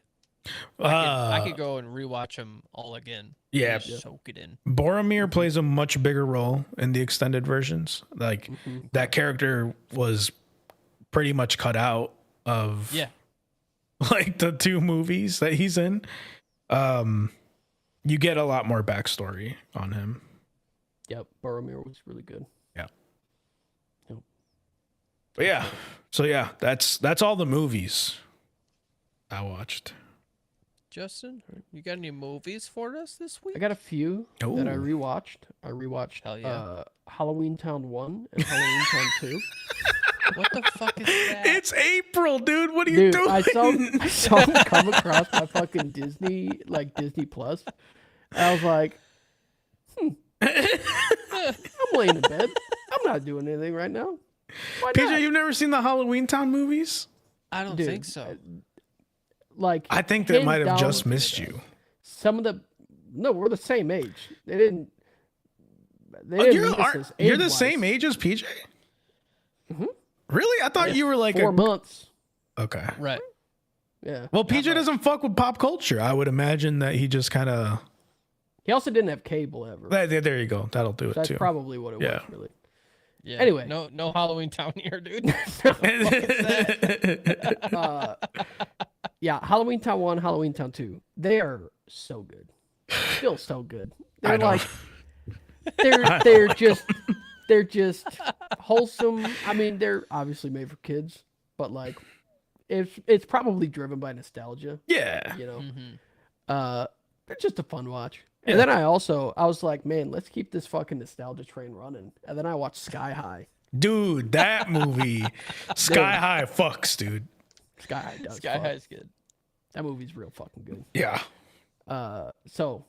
I could go and rewatch them all again. Yeah, soak it in. Boromir plays a much bigger role in the extended versions. Like that character was pretty much cut out of like the 2 movies that he's in. You get a lot more backstory on him. Yep, Boromir was really good. Yeah. Yep. But yeah, so yeah, that's all the movies I watched. Justin, you got any movies for us this week? I got a few that I rewatched. I rewatched Halloween Town 1 and Halloween Town 2. What the fuck is that? It's April, dude. What are you doing? I saw him come across my fucking Disney Plus. I was like, I'm laying in bed. I'm not doing anything right now. Why PJ, not? you've never seen the Halloween Town movies? I don't think so. I think they might have just missed you. We're the same age. They didn't you're the same age as PJ? Mm-hmm. Really? I thought you were like 4 months. Okay. Right. Yeah. Well, PJ doesn't fuck with pop culture. I would imagine that he just kind of... He also didn't have cable ever. There you go. That'll do it that's too. That's probably what it was, really. Yeah. Anyway. No Halloween Town here, dude. Halloween Town 1, Halloween Town 2. They are so good. Still so good. They're like... They're just wholesome. I mean, they're obviously made for kids, but like, it's probably driven by nostalgia. Yeah, you know, they're just a fun watch. Yeah. And then I was like, man, let's keep this fucking nostalgia train running. And then I watched Sky High. Dude, that movie, Sky High fucks, dude. Sky High does. Sky High's good. That movie's real fucking good. Yeah. So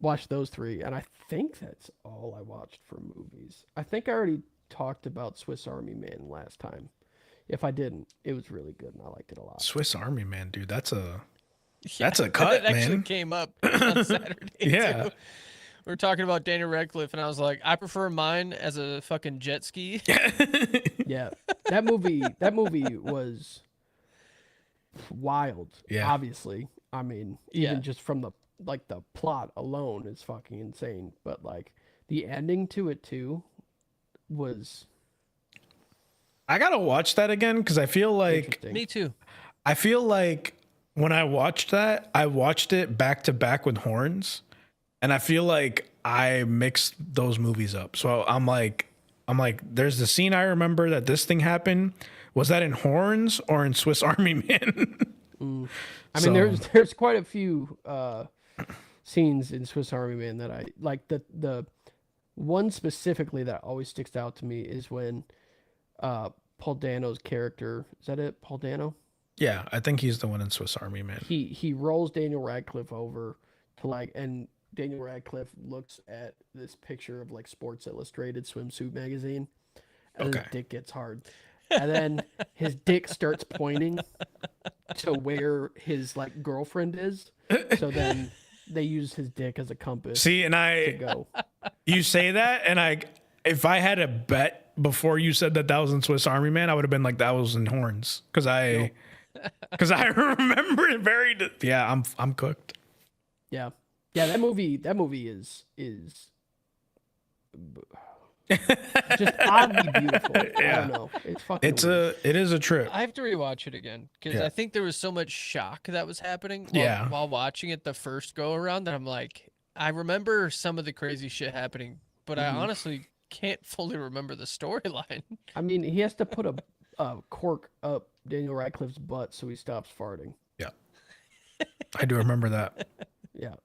watch those 3, and I think that's all I watched for movies. I think I already talked about Swiss Army Man last time. If I didn't, it was really good, and I liked it a lot. Swiss Army Man, dude. That's a Yeah, cut, that actually man. came up on Saturday. Yeah. Too. We were talking about Daniel Radcliffe, and I was like, I prefer mine as a fucking jet ski. Yeah, that movie was wild. Yeah. Obviously, I mean, even just from the plot alone is fucking insane. But like the ending to it too was. I gotta watch that again because I feel like Me too. I feel like when I watched that, I watched it back to back with Horns, and I feel like I mixed those movies up. So I'm like, there's the scene I remember that this thing happened. Was that in Horns or in Swiss Army Man? I mean, there's quite a few scenes in Swiss Army Man that I like. The one specifically that always sticks out to me is when Paul Dano's character, is that it? Paul Dano? Yeah, I think he's the one in Swiss Army Man. He rolls Daniel Radcliffe over to and Daniel Radcliffe looks at this picture of like Sports Illustrated swimsuit magazine, and his dick gets hard, and then his dick starts pointing to where his like girlfriend is. So then they use his dick as a compass. See, and you say that, and if I had a bet before you said that was in Swiss Army Man, I would have been like that was in Horns because I remember it very. Yeah, I'm cooked. Yeah, that movie is just oddly beautiful. Yeah. I don't know. It's fucking. It is a trip. I have to rewatch it again because I think there was so much shock that was happening while watching it the first go around that I'm like, I remember some of the crazy shit happening, but I honestly can't fully remember the storyline. I mean, he has to put a cork up Daniel Radcliffe's butt so he stops farting. Yeah, I do remember that. Yeah,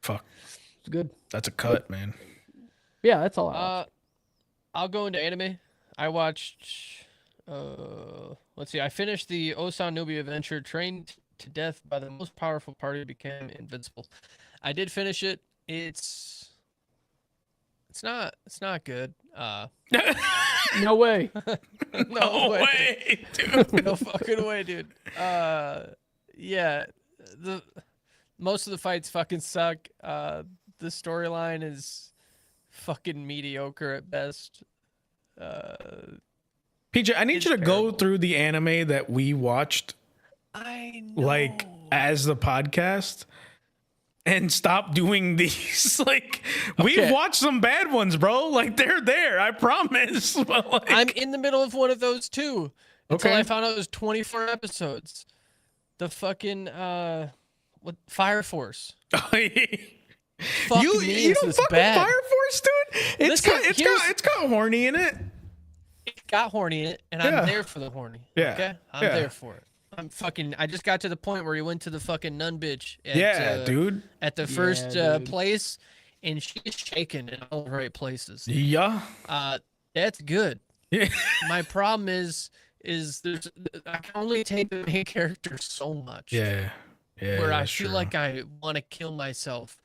Fuck, it's good. that's a cut, man. Yeah, that's all I watched. I'll go into anime. I watched. Let's see. I finished the Osan Nubi Adventure. Trained to death by the most powerful party became invincible. I did finish it. It's not good. No way. No way, dude. No fucking way, dude. Yeah, most of the fights fucking suck. The storyline is fucking mediocre at best. PJ, I need you to go through the anime that we watched, I know. like as the podcast, and stop doing these. Like we've watched some bad ones, bro. Like they're there, I promise. But like, I'm in the middle of one of those too. Until I found out it was 24 episodes. The fucking what Fire Force. Fuck you me, don't fuck with Fire Force, dude. It's got horny in it. It got horny in it, and I'm there for the horny. Yeah. Okay? I'm there for it. I just got to the point where he went to the fucking nun bitch. Dude. At the first place, and she's shaking in all the right places. Yeah. That's good. Yeah. My problem is I can only take the main character so much. Yeah. Yeah. Where I feel like I want to kill myself.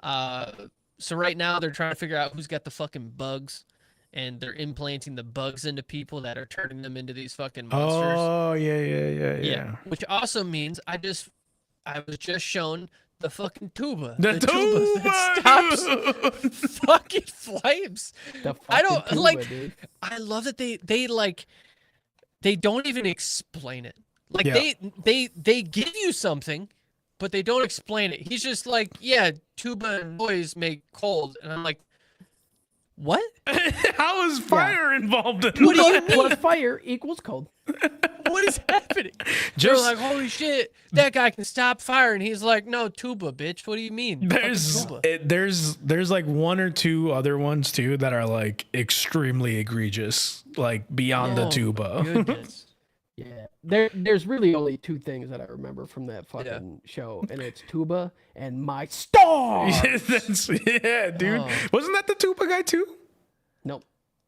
So right now they're trying to figure out who's got the fucking bugs, and they're implanting the bugs into people that are turning them into these fucking monsters. Oh yeah. Which also means I was just shown the fucking tuba. The tuba that stops fucking flames. I don't tuba, like. Dude. I love that they don't even explain it. Like they give you something, but they don't explain it. He's just like, yeah, tuba and boys make cold, and I'm like, what? How is fire involved in What do you mean? Plus fire equals cold. What is happening? They're like, holy shit, that guy can stop fire, and he's like, no, tuba, bitch. What do you mean? There's like one or two other ones too that are like extremely egregious, like beyond the tuba. Goodness. Yeah, there's really only two things that I remember from that fucking show, and it's tuba and my star. Yeah, dude. Oh. Wasn't that the tuba guy too? Nope.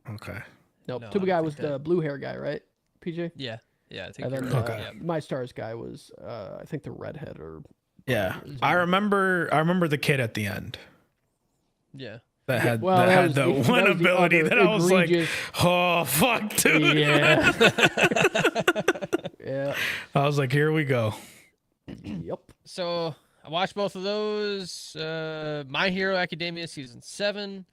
Okay. Nope. No, Tuba I guy don't was think the blue hair guy, right? PJ? Yeah, I think And you're then right. Okay. Yeah. My Stars guy was, I think the redhead or. Yeah, I remember the kid at the end Yeah. that had well, that that had was the the- one that was the ability other that I was like, egregious- oh fuck, dude. Yeah. Yeah. I was like, here we go. Yep. So I watched both of those. My Hero Academia season 7.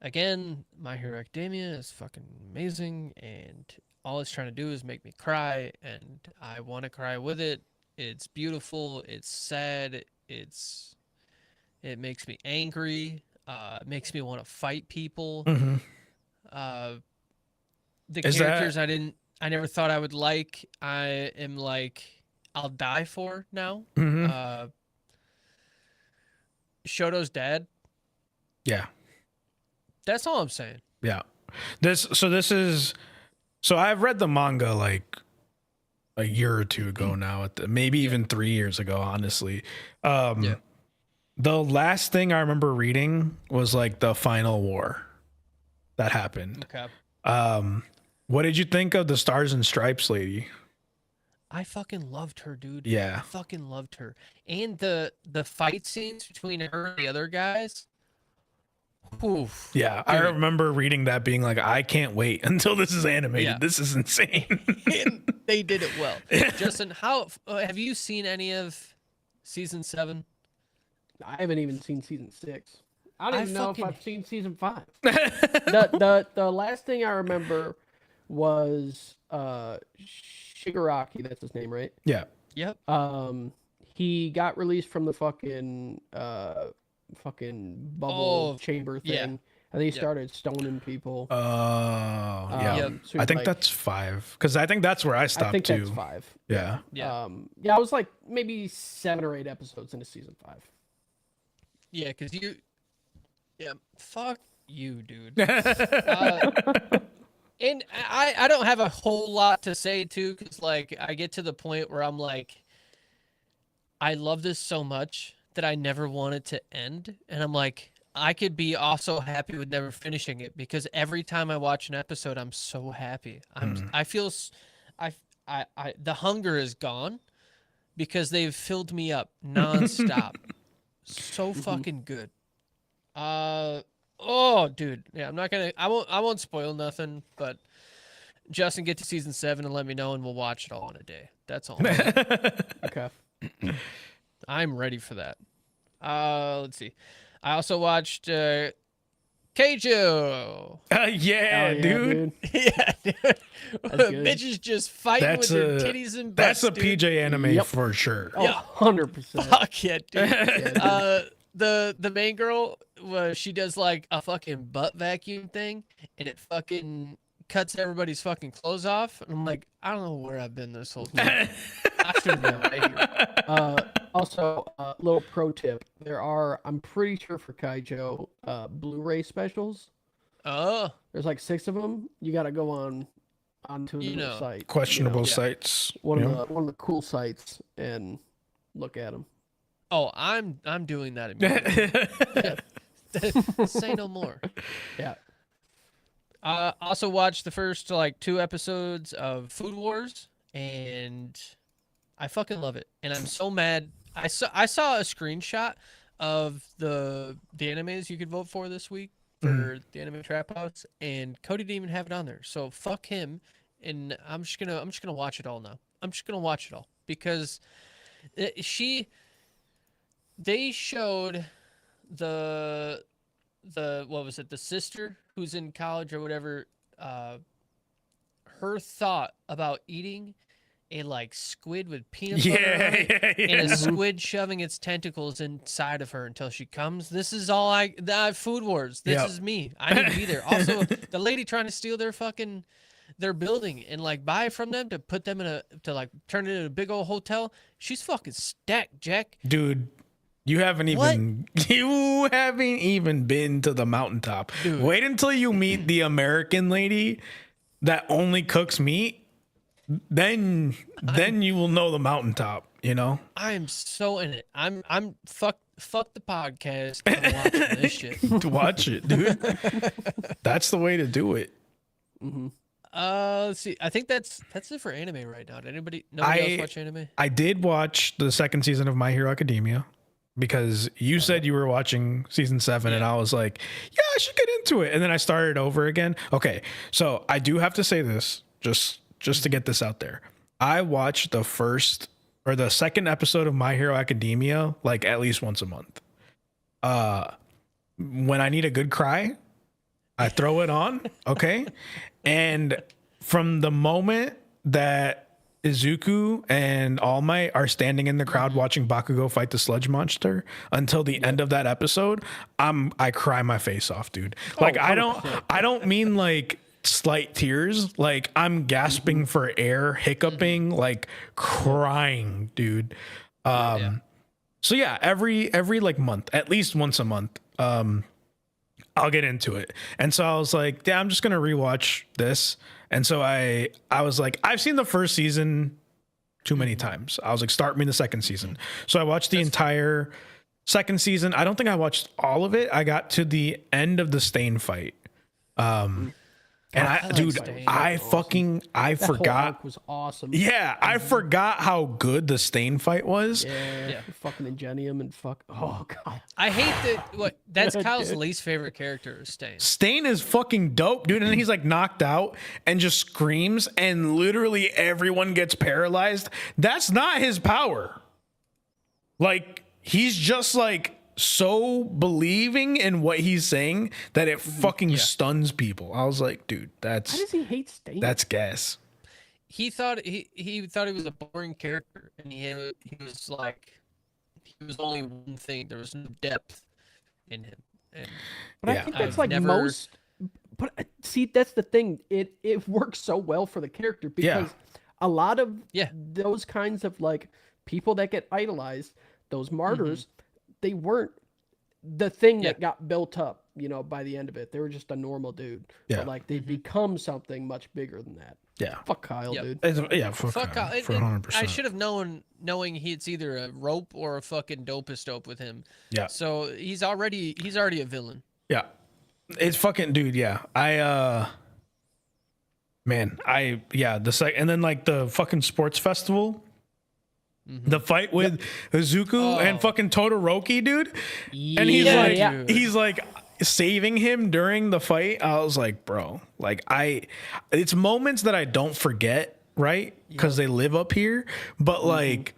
Again, My Hero Academia is fucking amazing, and all it's trying to do is make me cry, and I want to cry with it. It's beautiful. It's sad. It makes me angry. It makes me want to fight people. Mm-hmm. The Is characters I never thought I would like. I am like, I'll die for now. Mm-hmm. Shoto's dad. Yeah. That's all I'm saying. Yeah. So I've read the manga like a year or two ago now, maybe even 3 years ago, honestly. Yeah. The last thing I remember reading was like the final war that happened. Okay. What did you think of the Stars and Stripes lady? I fucking loved her, dude. Yeah. I fucking loved her. And the fight scenes between her and the other guys. Oof. Yeah, I Dude. remember reading that being like, I can't wait until this is animated. Yeah. This is insane. And they did it well. Justin, how have you seen any of season 7? I haven't even seen season 6. I don't I even know if fucking- I've seen season 5. The last thing I remember was Shigaraki, that's his name, right? Yeah. Yep. He got released from the fucking bubble Oh, chamber thing. yeah. And then he started stoning people. Yeah. Yep. So I he's think like- that's 5 because I think that's where I stopped I think too. that's 5. Yeah. Yeah. Yeah, I was like maybe 7 or 8 episodes into season 5. Yeah, because fuck you, dude. And I don't have a whole lot to say too, because like I get to the point where I'm like, I love this so much that I never want it to end, and I'm like, I could be also happy with never finishing it because every time I watch an episode, I'm so happy. I feel, the hunger is gone because they've filled me up nonstop. So fucking good. Oh, dude. Yeah, I won't spoil nothing, but Justin, get to season 7 and let me know and we'll watch it all in a day. That's all. Okay. I'm ready for that. Let's see. I also watched Keijo. Yeah, dude. Yeah, dude. good. Bitches just fighting That's with their a titties and that's butts, a dude. PJ anime Yep. for sure. Oh, Yeah. 100%. Fuck yeah, dude. Yeah, The main girl, she does like a fucking butt vacuum thing, and it fucking cuts everybody's fucking clothes off. And I'm like, I don't know where I've been this whole time. I should have been right here. Also, little pro tip: there are, I'm pretty sure for Kaijo, Blu-ray specials. Oh, There's like 6 of them. You got to go onto You the know. site. Questionable Yeah. sites. One you of know? the cool sites and look at them. oh, I'm doing that immediately. Say no more. Yeah. Also watched the first like 2 episodes of Food Wars, and I fucking love it. And I'm so mad. I saw a screenshot of the animes you could vote for this week for the Anime Trap House, and Cody didn't even have it on there. So fuck him. And I'm just gonna watch it all now. I'm just gonna watch it all because they showed the what was it, the sister who's in college or whatever, her thought about eating a like squid with peanut butter on it, and a squid shoving its tentacles inside of her until she comes. This is all Food Wars. This Yep. is me. I need to be there. Also, the lady trying to steal their building and like buy from them to put them to like turn it into a big old hotel. She's fucking stacked, Jack. Dude, you haven't even been to the mountaintop. Dude. Wait until you meet the American lady that only cooks meat. Then you will know the mountaintop, you know? I am so in it. I'm fuck the podcast. I'm watching this shit. To watch it, dude. That's the way to do it. Let's see. I think that's it for anime right now. Nobody else watch anime? I did watch the second season of My Hero Academia because you said you were watching season 7 and I was like, yeah, I should get into it. And then I started over again. Okay. So I do have to say this just to get this out there. I watched the first or the second episode of My Hero Academia like at least once a month. When I need a good cry, I throw it on, okay? And from the moment that Izuku and All Might are standing in the crowd watching Bakugo fight the sludge monster until the end of that episode, I cry my face off, dude. Like I don't mean like slight tears, like I'm gasping for air, hiccuping, like crying, dude. So yeah, every like month, at least once a month, I'll get into it. And so I was like, yeah, I'm just going to rewatch this. And so I was like, I've seen the first season too many times. I was like, start me the second season. So I watched the entire second season. I don't think I watched all of it. I got to the end of the Stain fight. And I forgot. Arc was awesome. Yeah, I forgot how good the Stain fight was. Yeah. Fucking Ingenium and fuck. Oh god. I hate that. That's Kyle's least favorite character is Stain. Stain is fucking dope, dude. And then he's like knocked out and just screams, and literally everyone gets paralyzed. That's not his power. Like he's just like so believing in what he's saying that it fucking stuns people. I was like, dude, Why does he hate Stain? that's gas. He thought he was a boring character, and he was like, he was only one thing. There was no depth in him. But I think that's like most. But see, that's the thing. It works so well for the character because a lot of those kinds of like people that get idolized, those martyrs, they weren't the thing that got built up, by the end of it. They were just a normal dude. Yeah. But like they become something much bigger than that. Yeah. Fuck Kyle, dude. Fuck Kyle, for 100%. I should have knowing it's either a rope or a fucking dopest dope with him. Yeah. So he's already a villain. Yeah. It's fucking, dude. Yeah. And then like the fucking sports festival. The fight with Izuku and fucking Todoroki, dude. And he's like saving him during the fight. I was like, bro, like it's moments that I don't forget, right? Because they live up here. But like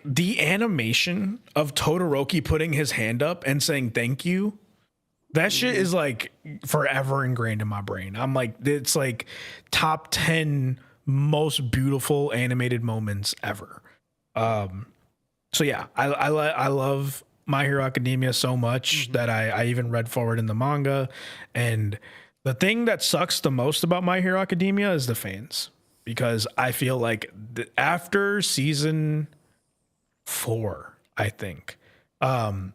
the animation of Todoroki putting his hand up and saying thank you, that shit is like forever ingrained in my brain. I'm like, it's like top 10 most beautiful animated moments ever. So yeah, I love My Hero Academia so much that I even read forward in the manga. And the thing that sucks the most about My Hero Academia is the fans, because I feel like after season 4, I think, all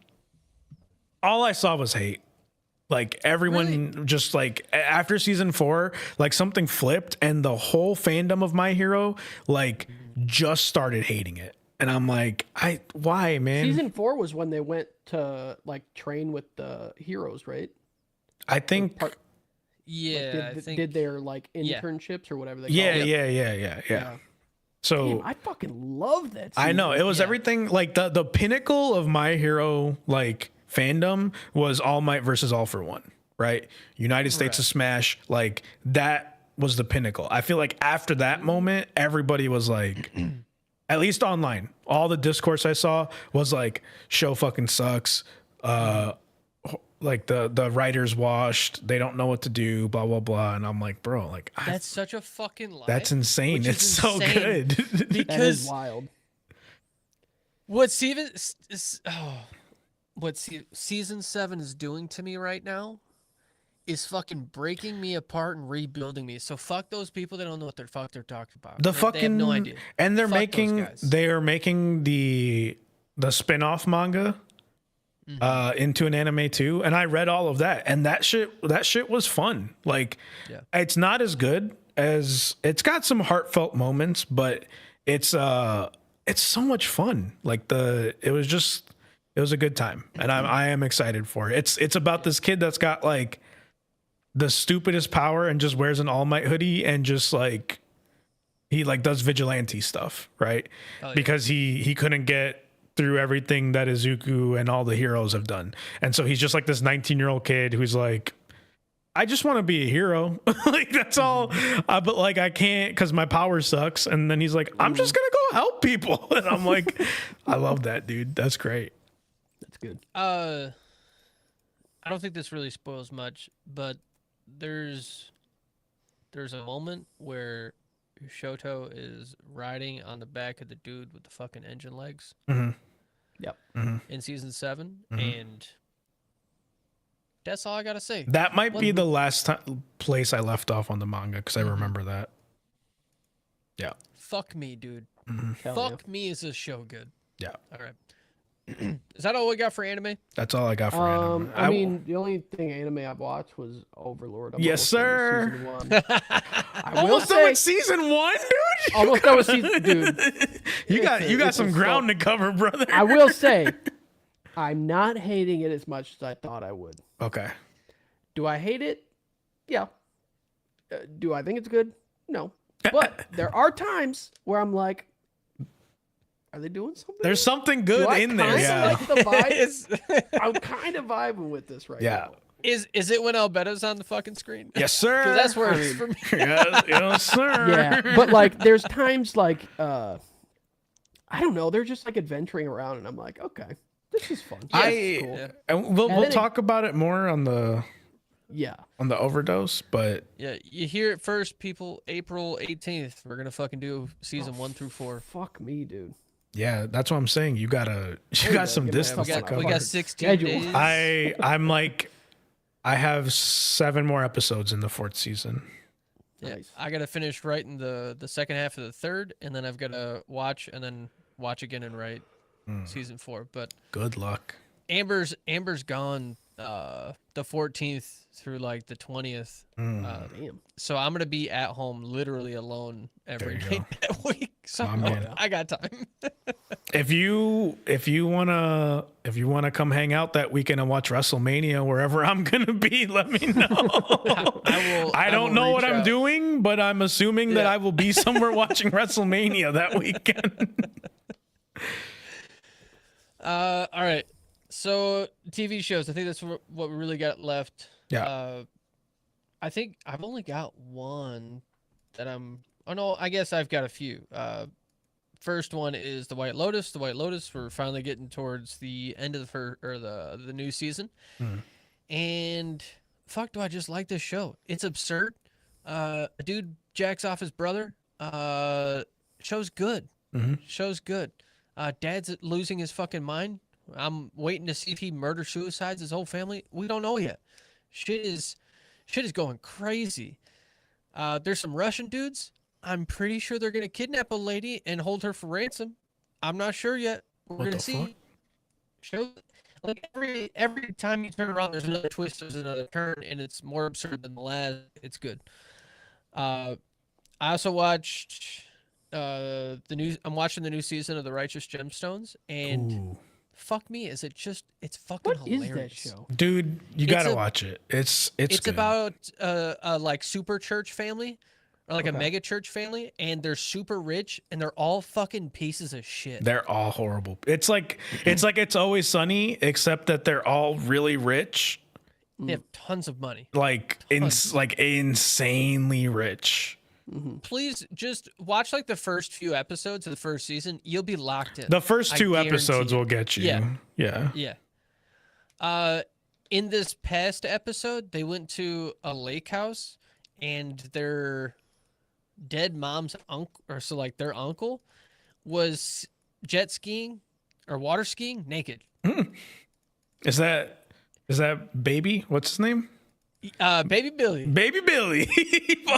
I saw was hate. Like everyone just like after season 4, like something flipped and the whole fandom of My Hero like just started hating it. And I'm like, why, man? Season 4 was when they went to like train with the heroes, right? I think. Did their like internships or whatever they call it. Yeah. So damn, I fucking love that season. I know it was everything like the pinnacle of My Hero like fandom was All Might versus All for One, right? United States of Smash, like that was the pinnacle. I feel like after that moment, everybody was like, at least online, all the discourse I saw was like, show fucking sucks. Like the writers washed, they don't know what to do, blah blah blah. And I'm like, bro, like that's such a fucking lie. That's insane. It's so good. Because that is wild. What season 7 is doing to me right now is fucking breaking me apart and rebuilding me. So fuck those people that don't know what they're talking about. They have no idea. And they're making the spin-off manga into an anime too. And I read all of that, and that shit was fun. Like it's not as good as, it's got some heartfelt moments, but it's so much fun. Like it was a good time, and I am excited for it. It's about this kid that's got like the stupidest power and just wears an All Might hoodie and just like he like does vigilante stuff, right? Oh, yeah. Because he couldn't get through everything that Izuku and all the heroes have done. And so he's just like this 19-year-old kid who's like, I just want to be a hero. Like that's all. But like, I can't cause my power sucks. And then he's like, I'm just going to go help people. And I'm like, I love that, dude. That's great. That's good. I don't think this really spoils much, but there's a moment where Shoto is riding on the back of the dude with the fucking engine legs. Mm-hmm. Yep. Mm-hmm. In season 7, Mhm. and that's all I gotta say. That might be the last place I left off on the manga because I remember that. Yeah. Fuck me, dude. Mm-hmm. Fuck me, is this show good? Yeah. All right. Is that all we got for anime? That's all I got for anime. I mean, the only thing anime I've watched was Overlord. I'm Yes, almost done with sir. season 1. I will almost done say, with season 1, dude. almost done with season, dude. You got it's some a ground to cover, brother. I will say, I'm not hating it as much as I thought I would. Okay. Do I hate it? Yeah. Do I think it's good? No. But there are times where I'm like, are they doing something? There's something good in there. kinda Yeah. like the vibe? Is, I'm kind of vibing with this right Yeah. now. is it when Albedo's on the fucking screen? Yes, sir. Because that's where it's for me. yes, sir. Yeah, but like, there's times like, I don't know, they're just like adventuring around, and I'm like, okay, this is fun. I- This is cool. Yeah. And we'll then talk about it more on the Yeah. overdose, but Yeah, you hear it first, people. April 18th, we're gonna fucking do season 1 through 4. Fuck me, dude. yeah, that's what I'm saying. You got gotta some get my distance We to fuck got, cover. we got 16 schedule. days. I'm like, I have 7 more episodes in the 4th season. Yeah, Nice. I gotta finish writing the second half of the 3rd, and then I've gotta watch and then watch again and write season 4. But Good luck. Amber's gone the 14th through like the 20th. Damn. So I'm gonna be at home literally alone every There you night that week. So My man. I got time. If you wanna come hang out that weekend and watch WrestleMania wherever I'm gonna be, let me know. I don't know what I'm doing, but I'm assuming that Yeah. I will be somewhere watching WrestleMania that weekend. All right. So TV shows. I think that's what we really got left. Yeah. I think I've only got one that I'm. Oh no, I guess I've got a few. First one is The White Lotus. The White Lotus. We're finally getting towards the end of the new season, and fuck, do I just like this show? It's absurd. A dude jacks off his brother. Show's good. Show's good. Dad's losing his fucking mind. I'm waiting to see if he murder suicides his whole family. We don't know yet. Shit is going crazy. There's some Russian dudes. I'm pretty sure they're gonna kidnap a lady and hold her for ransom. I'm not sure yet. We're What gonna the see. fuck? Show like every time you turn around, there's another twist, there's another turn, and it's more absurd than the last. It's good. I also watched I'm watching the new season of The Righteous Gemstones, and Ooh. fuck me, it's fucking What is hilarious. that show? Dude, you It's gotta a- watch it. It's good. about a like super church family, or like a Okay. mega church family, and they're super rich, and they're all fucking pieces of shit. They're all horrible. It's like It's Always Sunny, except that they're all really rich, They have tons of money. like insanely rich. Please just watch like the first few episodes of the first season. You'll be locked in. The first I 2 guarantee episodes it. will get you. Yeah. Yeah. Yeah. In this past episode, they went to a lake house, and their dead mom's uncle, or so like their uncle, was jet skiing or water skiing naked. Is that baby? What's his name? Baby Billy. Baby Billy.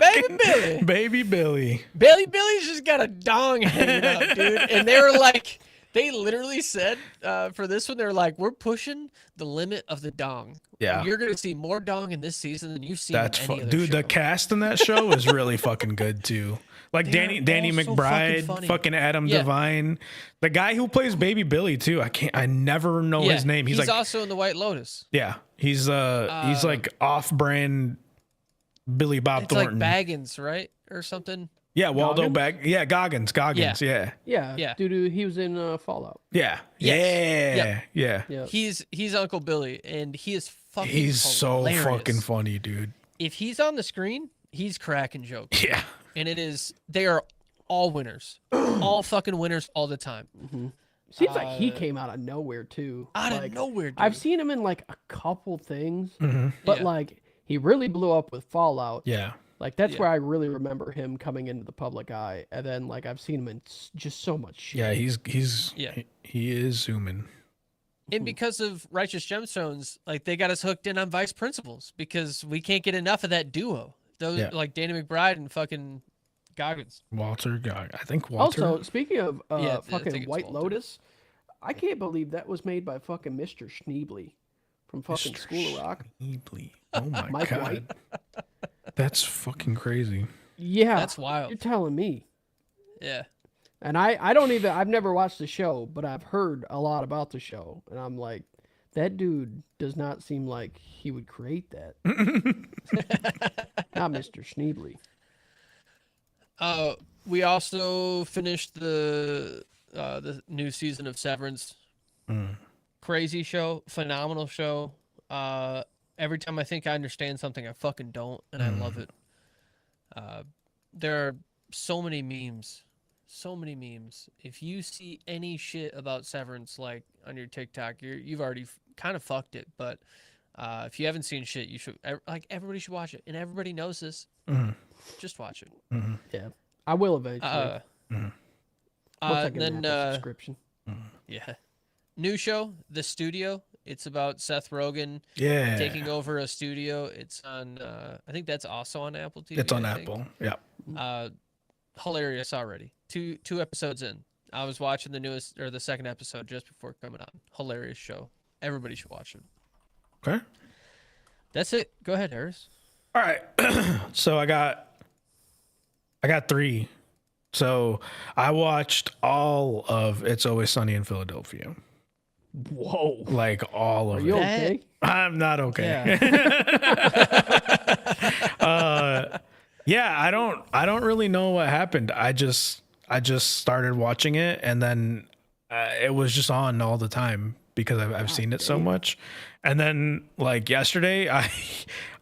Baby Billy. Baby Billy. Baby Billy's just got a dong hanging out, dude. And they were like, they literally said for this one, they're like, we're pushing the limit of the dong. Yeah. You're gonna see more dong in this season than you've seen That's in any fun. other Dude, the show. cast in that show is really fucking good too. Like They're Danny all so McBride, fucking funny. fucking Adam Yeah. Devine, the guy who plays Baby Billy too. I never know his name. He's like also in the White Lotus. yeah, he's like off-brand Billy Bob It's Thornton. like Baggins, right, or something. Yeah, Waldo Goggins? Goggins. Yeah. Yeah. Dude, he was in Fallout. Yeah. Yes. Yeah. Yeah. He's Uncle Billy, and he is fucking He's hilarious. so fucking funny, dude. If he's on the screen, he's cracking jokes. Yeah. And they are all winners. All fucking winners all the time. Seems like he came out of nowhere too. Out Like, of nowhere, dude. I've seen him in like a couple things, Mm-hmm. but Yeah. like he really blew up with Fallout. Yeah. Like that's Yeah. where I really remember him coming into the public eye, and then like I've seen him in just so much shit. Yeah, Yeah. he is zooming. And because of Righteous Gemstones, like they got us hooked in on Vice Principals because we can't get enough of that duo. Those Yeah. like Danny McBride and fucking Goggins. I think Walter. Also, speaking of Yeah, I think fucking it's White Walter. Lotus, I can't believe that was made by fucking Mr. Schneebly from fucking Mr. School of Rock. Schneebly. Oh my Mike god. White. That's fucking crazy. Yeah, That's wild. You're telling me. Yeah. And I don't even, I've never watched the show, but I've heard a lot about the show. And I'm like, that dude does not seem like he would create that. Not Mr. Schneebly. We also finished the new season of Severance. Crazy show, phenomenal show. Every time I think I understand something, I fucking don't, and I love it. There are so many memes. If you see any shit about Severance, like on your TikTok, you've already kind of fucked it. But if you haven't seen shit, you should. Like everybody should watch it, and everybody knows this. Just watch it. Yeah. I will eventually. Once I get Then an Apple subscription. yeah, new show, The Studio. It's about Seth Rogen Yeah. taking over a studio. It's on. I think that's also on Apple TV. It's on I think. Apple. Yeah. Hilarious already. Two episodes in. I was watching the newest or the second episode just before coming on. Hilarious show. Everybody should watch it. Okay. That's it. Go ahead, Harris. All right. So I got 3. So I watched all of It's Always Sunny in Philadelphia. Whoa. Like all Are of you it. okay? I'm not okay. Yeah, I don't really know what happened. I just started watching it, and then it was just on all the time because I've seen it so much. And then like yesterday,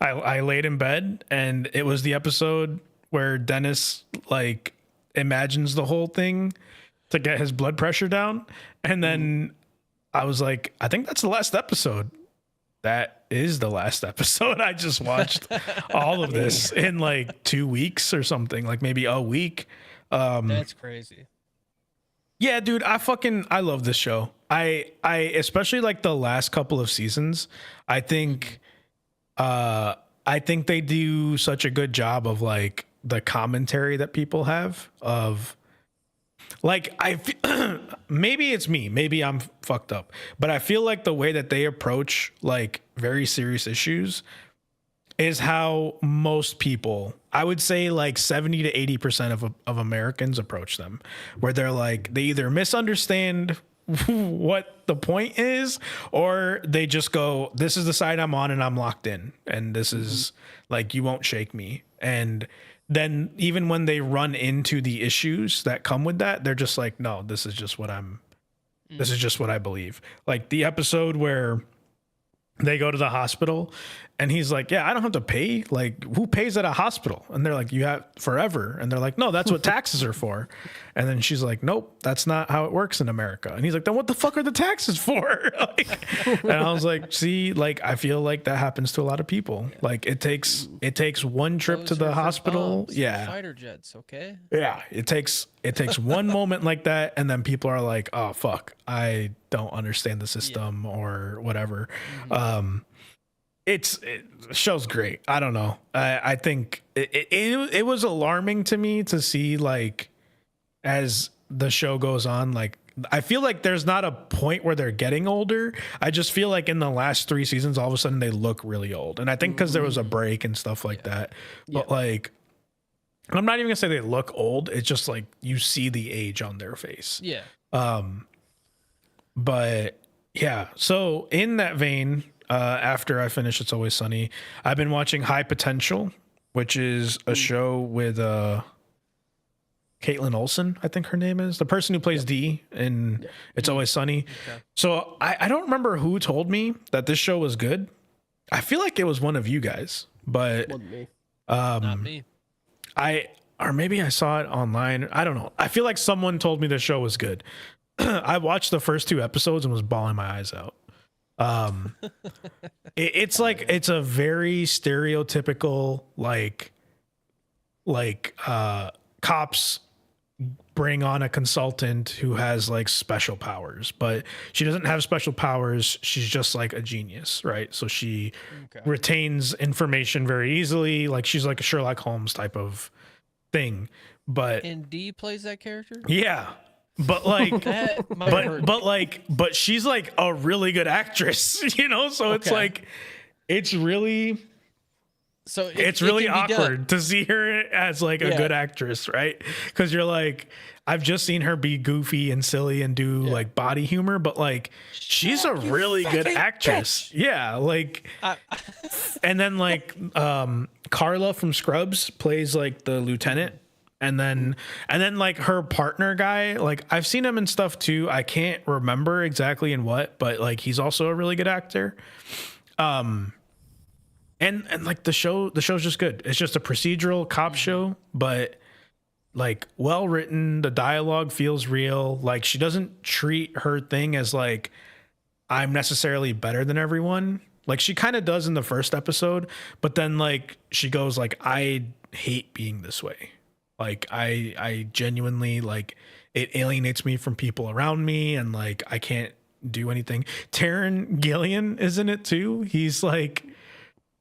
I laid in bed, and it was the episode where Dennis like imagines the whole thing to get his blood pressure down, and then I was like, I think that's the last episode. That is the last episode. I just watched all of this in like 2 weeks or something, like maybe a week. That's crazy. Yeah, dude, I love this show. I especially like the last couple of seasons. I think they do such a good job of like the commentary that people have of like maybe it's me, maybe I'm fucked up, but I feel like the way that they approach like very serious issues is how most people, I would say like 70 to 80% of Americans approach them, where they're like, they either misunderstand what the point is, or they just go, this is the side I'm on and I'm locked in. And this is like, you won't shake me. And then even when they run into the issues that come with that, they're just like, no, this is just what this is just what I believe. Like the episode where they go to the hospital and he's like, yeah, I don't have to pay. Like, who pays at a hospital? And they're like, you have forever. And they're like, no, that's what taxes are for. And then she's like, nope, that's not how it works in America. And he's like, then what the fuck are the taxes for? Like, and I was like, see, like, I feel like that happens to a lot of people. Like it takes one trip to Those the are for hospital. bums and Yeah. Fighter jets, okay? Yeah. It takes one moment like that. And then people are like, oh, fuck, I don't understand the system or whatever. The show's great. I don't know. I think it was alarming to me to see like as the show goes on, like I feel like there's not a point where they're getting older. I just feel like in the last 3 seasons, all of a sudden they look really old. And I think because there was a break and stuff like that. But like, I'm not even gonna say they look old. It's just like you see the age on their face. Yeah. But yeah, so in that vein, after I finish It's Always Sunny, I've been watching High Potential, which is a show with Caitlin Olsen, I think her name is, the person who plays Dee in It's Always Sunny. Okay. So I don't remember who told me that this show was good. I feel like it was one of you guys, but Wasn't me. Not me. Or maybe I saw it online. I don't know. I feel like someone told me the show was good. I watched the first 2 episodes and was bawling my eyes out. It's like, it's a very stereotypical, like cops bring on a consultant who has like special powers, but she doesn't have special powers. She's just like a genius, right? So she retains information very easily. Like she's like a Sherlock Holmes type of thing. But And Dee plays that character? yeah. But like, That might hurt. but she's like a really good actress, you know? So it's like, it's really, So it's it really can be done. awkward to see her as like a good actress, right? Because you're like, I've just seen her be goofy and silly and do like body humor, but like she's a really good actress. Yeah, like, and then like Carla from Scrubs plays like the lieutenant, and then like her partner guy, like I've seen him in stuff too. I can't remember exactly in what, but like he's also a really good actor. And like the show's just good. It's just a procedural cop show, but like well written. The dialogue feels real. Like she doesn't treat her thing as like I'm necessarily better than everyone. Like she kind of does in the first episode, but then like she goes like I hate being this way. Like I genuinely like it alienates me from people around me, and like I can't do anything. Taron Gillian is in it too. He's like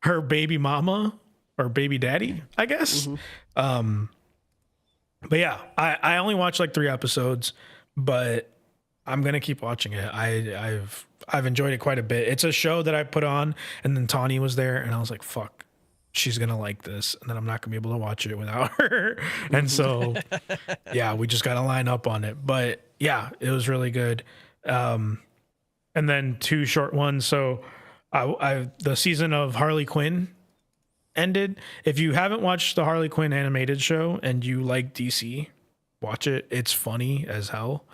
her baby mama or baby daddy, I guess. But yeah, I only watched like 3 episodes, but I'm gonna keep watching it. I've enjoyed it quite a bit. It's a show that I put on, and then Tawny was there, and I was like, fuck, she's gonna like this, and then I'm not gonna be able to watch it without her. And so yeah, we just gotta line up on it. But yeah, it was really good. And then 2 short ones. So the season of Harley Quinn ended. If you haven't watched the Harley Quinn animated show and you like DC, watch it. It's funny as hell.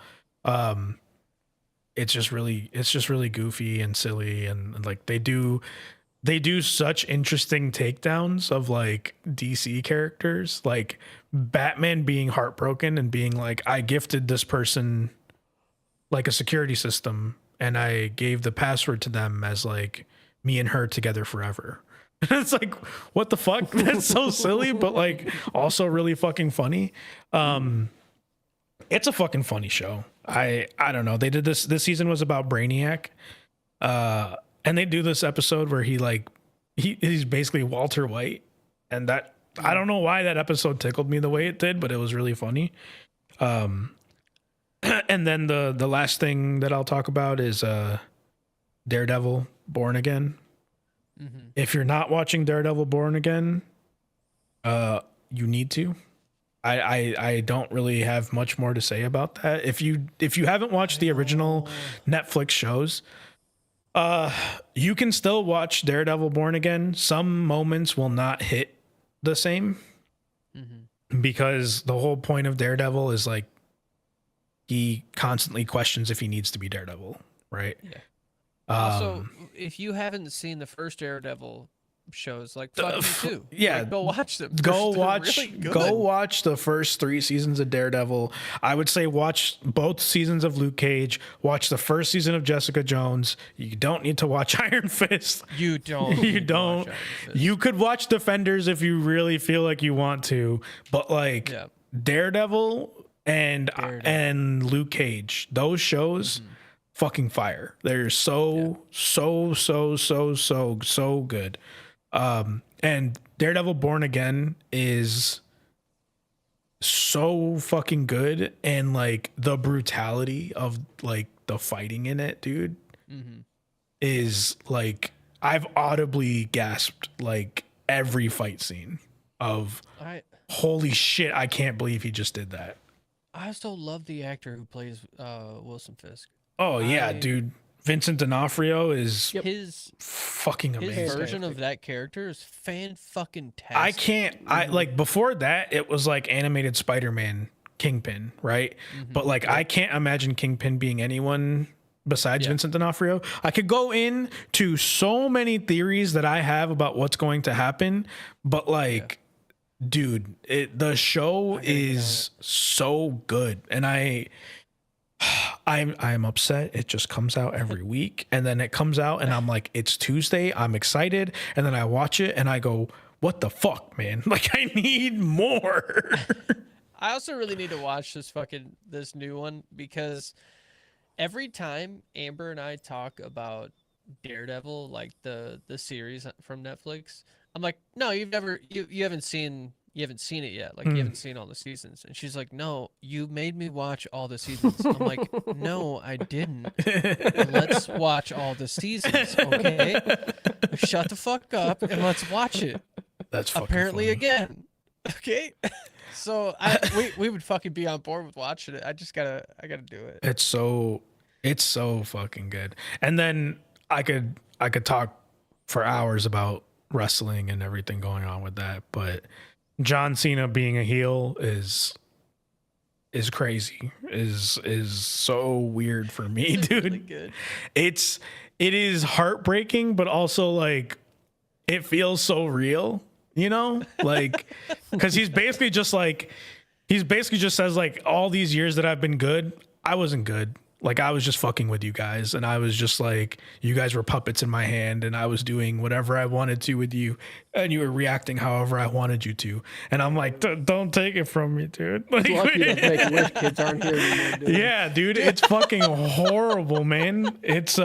It's just really goofy and silly, and like they do such interesting takedowns of like DC characters, like Batman being heartbroken and being like, I gifted this person like a security system, and I gave the password to them as like me and her together forever. It's like, what the fuck? That's so silly, but like also really fucking funny. It's a fucking funny show. I don't know. They did this season was about Brainiac. And they do this episode where he's basically Walter White. And that, I don't know why that episode tickled me the way it did, but it was really funny. And then the last thing that I'll talk about is Daredevil Born Again. If you're not watching Daredevil Born Again, you need to. I don't really have much more to say about that. If you haven't watched the original Netflix shows, you can still watch Daredevil Born Again. Some moments will not hit the same because the whole point of Daredevil is like he constantly questions if he needs to be Daredevil, right? Yeah. Also, if you haven't seen the first Daredevil shows, like fuck you too. Yeah, like, go watch them. Go They're watch really good. go watch the first 3 seasons of Daredevil. I would say watch both seasons of Luke Cage, watch the first season of Jessica Jones. You don't need to watch Iron Fist. You don't. You don't. You could watch Defenders if you really feel like you want to, but like Daredevil and Luke Cage, those shows fucking fire. They're so good. And Daredevil Born Again is so fucking good, and like the brutality of like the fighting in it, dude, is like I've audibly gasped like every fight scene of holy shit, I can't believe he just did that. I also love the actor who plays Wilson Fisk. Oh yeah, dude. Vincent D'Onofrio is his fucking amazing. his version of that character is fan-fucking-tastic. I can't. I like before that. It was like animated Spider-Man Kingpin, right? But like I can't imagine Kingpin being anyone besides Vincent D'Onofrio. I could go into so many theories that I have about what's going to happen, but like, dude, the show is so good, and I'm upset. It just comes out every week, and then it comes out, and I'm like, it's Tuesday. I'm excited, and then I watch it, and I go, "What the fuck, man? Like, I need more." I also really need to watch this new one, because every time Amber and I talk about Daredevil, like the series from Netflix, I'm like, "No, you haven't seen it yet. Like you haven't seen all the seasons." And she's like, "No, you made me watch all the seasons." I'm like, "No, I didn't. Let's watch all the seasons, okay? Shut the fuck up and let's watch it." That's fucking apparently funny. again. Okay? So we would fucking be on board with watching it. I gotta do it. It's so fucking good. And then I could talk for hours about wrestling and everything going on with that, but John Cena being a heel is crazy. Is so weird for me, dude. Really good. It is heartbreaking, but also like it feels so real, you know? Like cuz he basically just says like all these years that I've been good, I wasn't good. Like I was just fucking with you guys, and I was just like, you guys were puppets in my hand, and I was doing whatever I wanted to with you, and you were reacting however I wanted you to. And I'm like, don't take it from me, dude. Like, It's lucky those Make-A-Wish kids aren't here anymore, dude. yeah, dude, it's fucking horrible, man. It's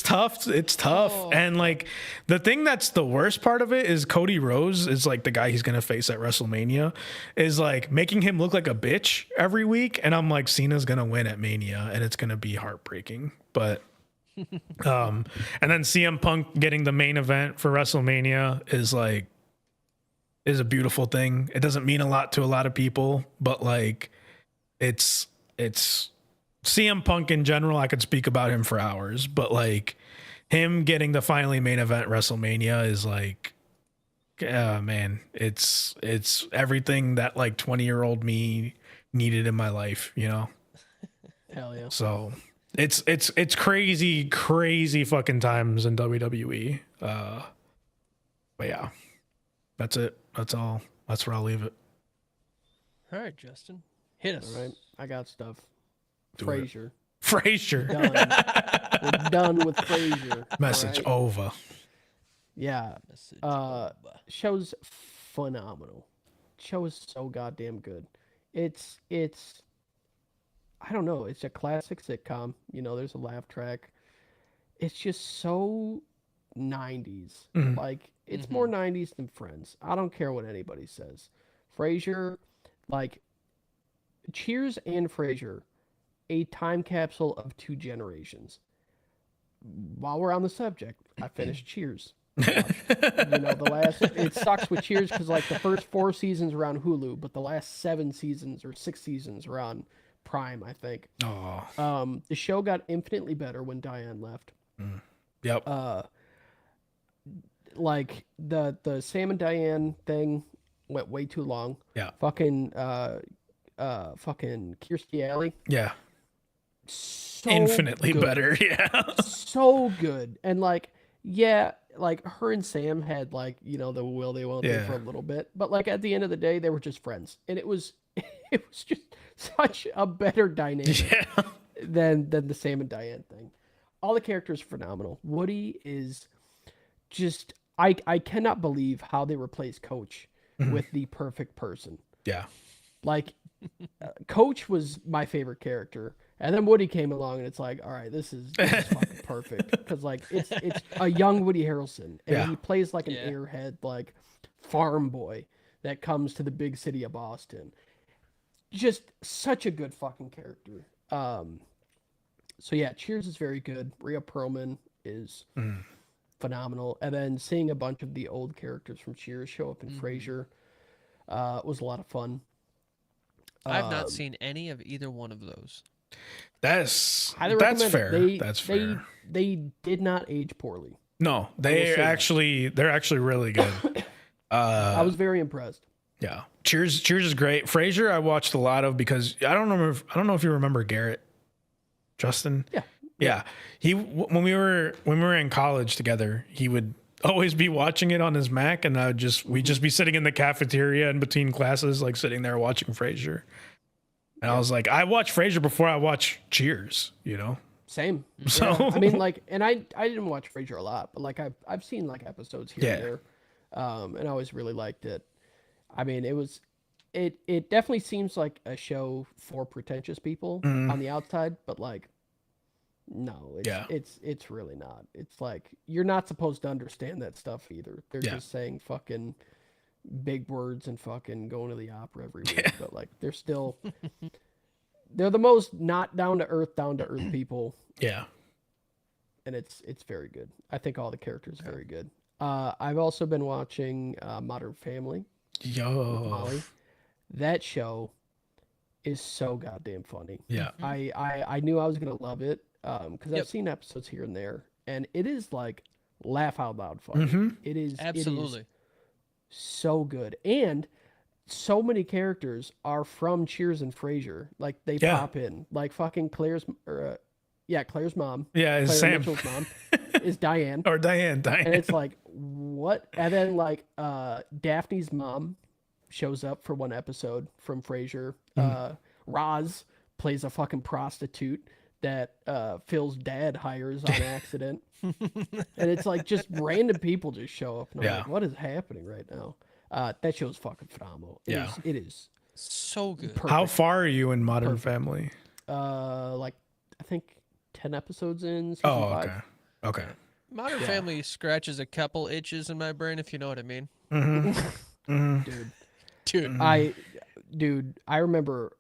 tough. It's tough. Oh. And like the thing that's the worst part of it is Cody Rhodes is like the guy he's going to face at WrestleMania is like making him look like a bitch every week. And I'm like, Cena's going to win at Mania, and it's going to be heartbreaking. But, and then CM Punk getting the main event for WrestleMania is a beautiful thing. It doesn't mean a lot to a lot of people, but like it's CM Punk in general, I could speak about him for hours, but like him getting the finally main event WrestleMania is like, man, it's everything that like 20-year-old me needed in my life, you know? Hell yeah. So it's crazy fucking times in WWE. But yeah, that's it. That's all. That's where I'll leave it. All right, Justin. Hit us. All right. I got stuff. Do it. Frasier. Frasier. Done. We're done with Frasier. Message all right? over. Yeah. Message Show's phenomenal. Show is so goddamn good. It's I don't know, it's a classic sitcom. You know, there's a laugh track. It's just so 90s. Mhm. Like it's more 90s than Friends. I don't care what anybody says. Frasier, like Cheers and Frasier, a time capsule of two generations. While we're on the subject, I finished Cheers. It sucks with Cheers because like the first 4 seasons are on Hulu, but the last 7 seasons or 6 seasons are on Prime, I think. Oh. The show got infinitely better when Diane left. Yep. Like the Sam and Diane thing went way too long. Yeah. Fucking Kirstie Alley. Yeah. So Infinitely good. better. Yeah. So good. And like, yeah, like her and Sam had like, you know, the will they won't they for a little bit. But like at the end of the day, they were just friends. And it was just such a better dynamic than the Sam and Diane thing. All the characters are phenomenal. Woody is just I cannot believe how they replaced Coach with the perfect person. Yeah. Like Coach was my favorite character, and then Woody came along, and it's like, all right, this is fucking perfect because like it's a young Woody Harrelson, and he plays like an airhead, like farm boy that comes to the big city of Boston. Just such a good fucking character. So yeah, Cheers is very good. Rhea Perlman is phenomenal, and then seeing a bunch of the old characters from Cheers show up in Frasier was a lot of fun. I've not seen any of either one of those. That's Highly that's recommend fair. it. That's fair. They did not age poorly. No, they're actually really good. I was very impressed. Yeah, Cheers is great. Frasier I watched a lot of because I don't know if you remember Garrett, Justin. Yeah. When we were in college together, he would always be watching it on his Mac, and we'd just be sitting in the cafeteria in between classes, like sitting there watching Frasier. And I was like, I watched Frasier before I watched Cheers, you know. Same. So yeah. I mean, like, and I didn't watch Frasier a lot, but like I've seen like episodes here and there, and I always really liked it. I mean, it definitely seems like a show for pretentious people on the outside, but like, no, it's really not. It's like you're not supposed to understand that stuff either. They're just saying fucking big words and fucking going to the opera every week, but like they're the most not down to earth people. Yeah. And it's very good. I think all the characters are very good. I've also been watching Modern Family. With Molly. That show is so goddamn funny. Yeah. I knew I was gonna love it because I've seen episodes here and there, and it is like laugh out loud funny. It is absolutely it is so good, and so many characters are from Cheers and Frasier. Like they pop in, like fucking Claire's mom. Yeah, Claire Sam. Mitchell's mom is Diane. Or Diane. And it's like, what? And then like Daphne's mom shows up for one episode from Frasier. Roz plays a fucking prostitute that Phil's dad hires on accident. And it's like just random people just show up. And I'm like, what is happening right now? That show's fucking phenomenal. It is so good. Perfect. How far are you in Modern Family? Like I think 10 episodes in season 5. Okay. Modern Family scratches a couple itches in my brain, if you know what I mean. Dude, I remember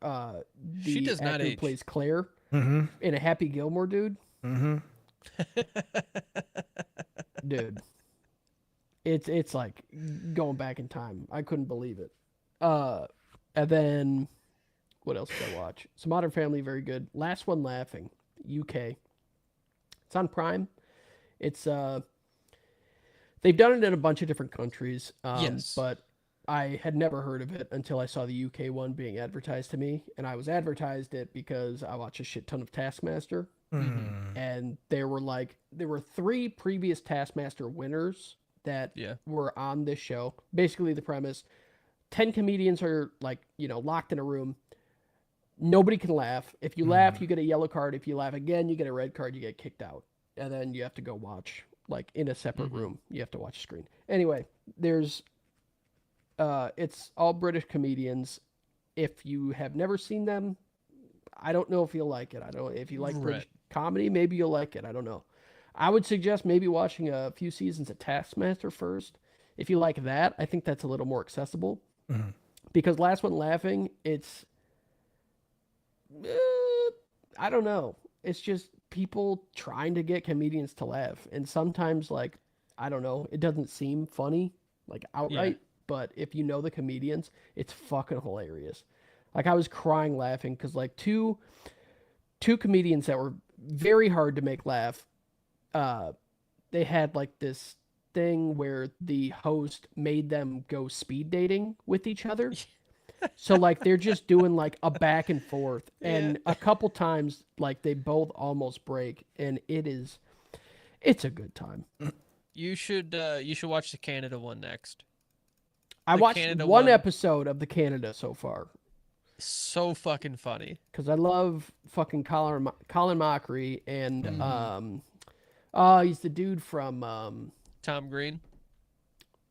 she does not actor who age. plays Claire in a Happy Gilmore, dude. Dude, it's like going back in time. I couldn't believe it. And then what else did I watch? So Modern Family, very good. Last One Laughing, UK. It's on Prime. It's they've done it in a bunch of different countries. But I had never heard of it until I saw the UK one being advertised to me, and I was advertised it because I watch a shit ton of Taskmaster. And there were 3 previous Taskmaster winners that were on this show. Basically the premise, 10 comedians are like, locked in a room. Nobody can laugh. If you laugh, you get a yellow card. If you laugh again, you get a red card. You get kicked out. And then you have to go watch, like, in a separate room. You have to watch a screen. Anyway, there's... it's all British comedians. If you have never seen them, I don't know if you'll like it. I don't... If you like British comedy, maybe you'll like it. I don't know. I would suggest maybe watching a few seasons of Taskmaster first. If you like that, I think that's a little more accessible. Because Last One Laughing, it's... I don't know. It's just people trying to get comedians to laugh. And sometimes, like, I don't know, it doesn't seem funny, like, outright. But if you know the comedians, it's fucking hilarious. Like, I was crying laughing because, like, two comedians that were very hard to make laugh, they had, like, this thing where the host made them go speed dating with each other. So, like, they're just doing, like, a back and forth. And a couple times, like, they both almost break. And it's a good time. You should watch the Canada one next. I watched one episode of the Canada so far. So fucking funny. Because I love fucking Colin Mockery and he's the dude from Tom Green.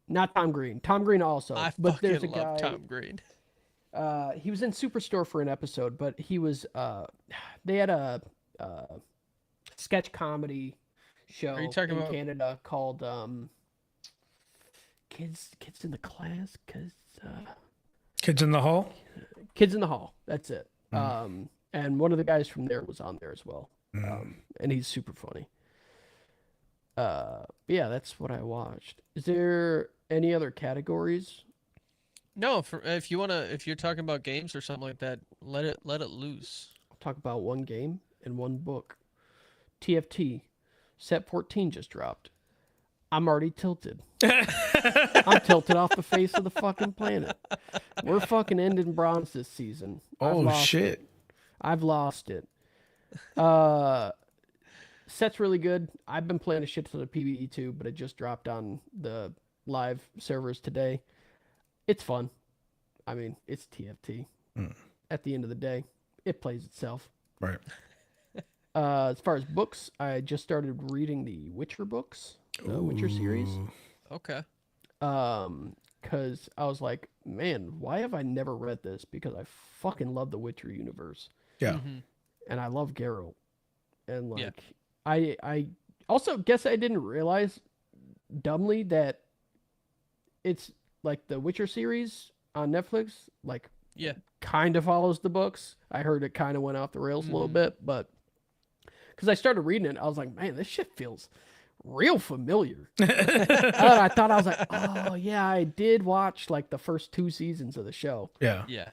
Not Tom Green. Tom Green also. But there's a guy. Tom Green. He was in Superstore for an episode, but he was they had a sketch comedy show in Canada called Kids in the Class, Kids in the Hall? Kids in the Hall, that's it. And one of the guys from there was on there as well. And he's super funny. Yeah, that's what I watched. Is there any other categories? No, if you're talking about games or something like that, let it loose. talk about one game and one book. TFT, set 14 just dropped. I'm already tilted. I'm tilted off the face of the fucking planet. We're fucking ending bronze this season. Oh shit. I've lost it. Set's really good. I've been playing a shit ton of PvE too, but it just dropped on the live servers today. It's fun. I mean, it's TFT. At the end of the day, it plays itself. Right. As far as books, I just started reading the Witcher books, the Witcher series. Okay. Because I was like, man, why have I never read this? Because I fucking love the Witcher universe. Yeah. And I love Geralt. And like, Yeah. I also guess I didn't realize dumbly that it's like the Witcher series on Netflix, like Yeah. kind of follows the books. I heard it kind of went off the rails a little bit, but because I started reading it, I was like, man, this shit feels real familiar. I thought, I was like, oh yeah, I did watch like the first 2 seasons of the show. Yeah. Yeah.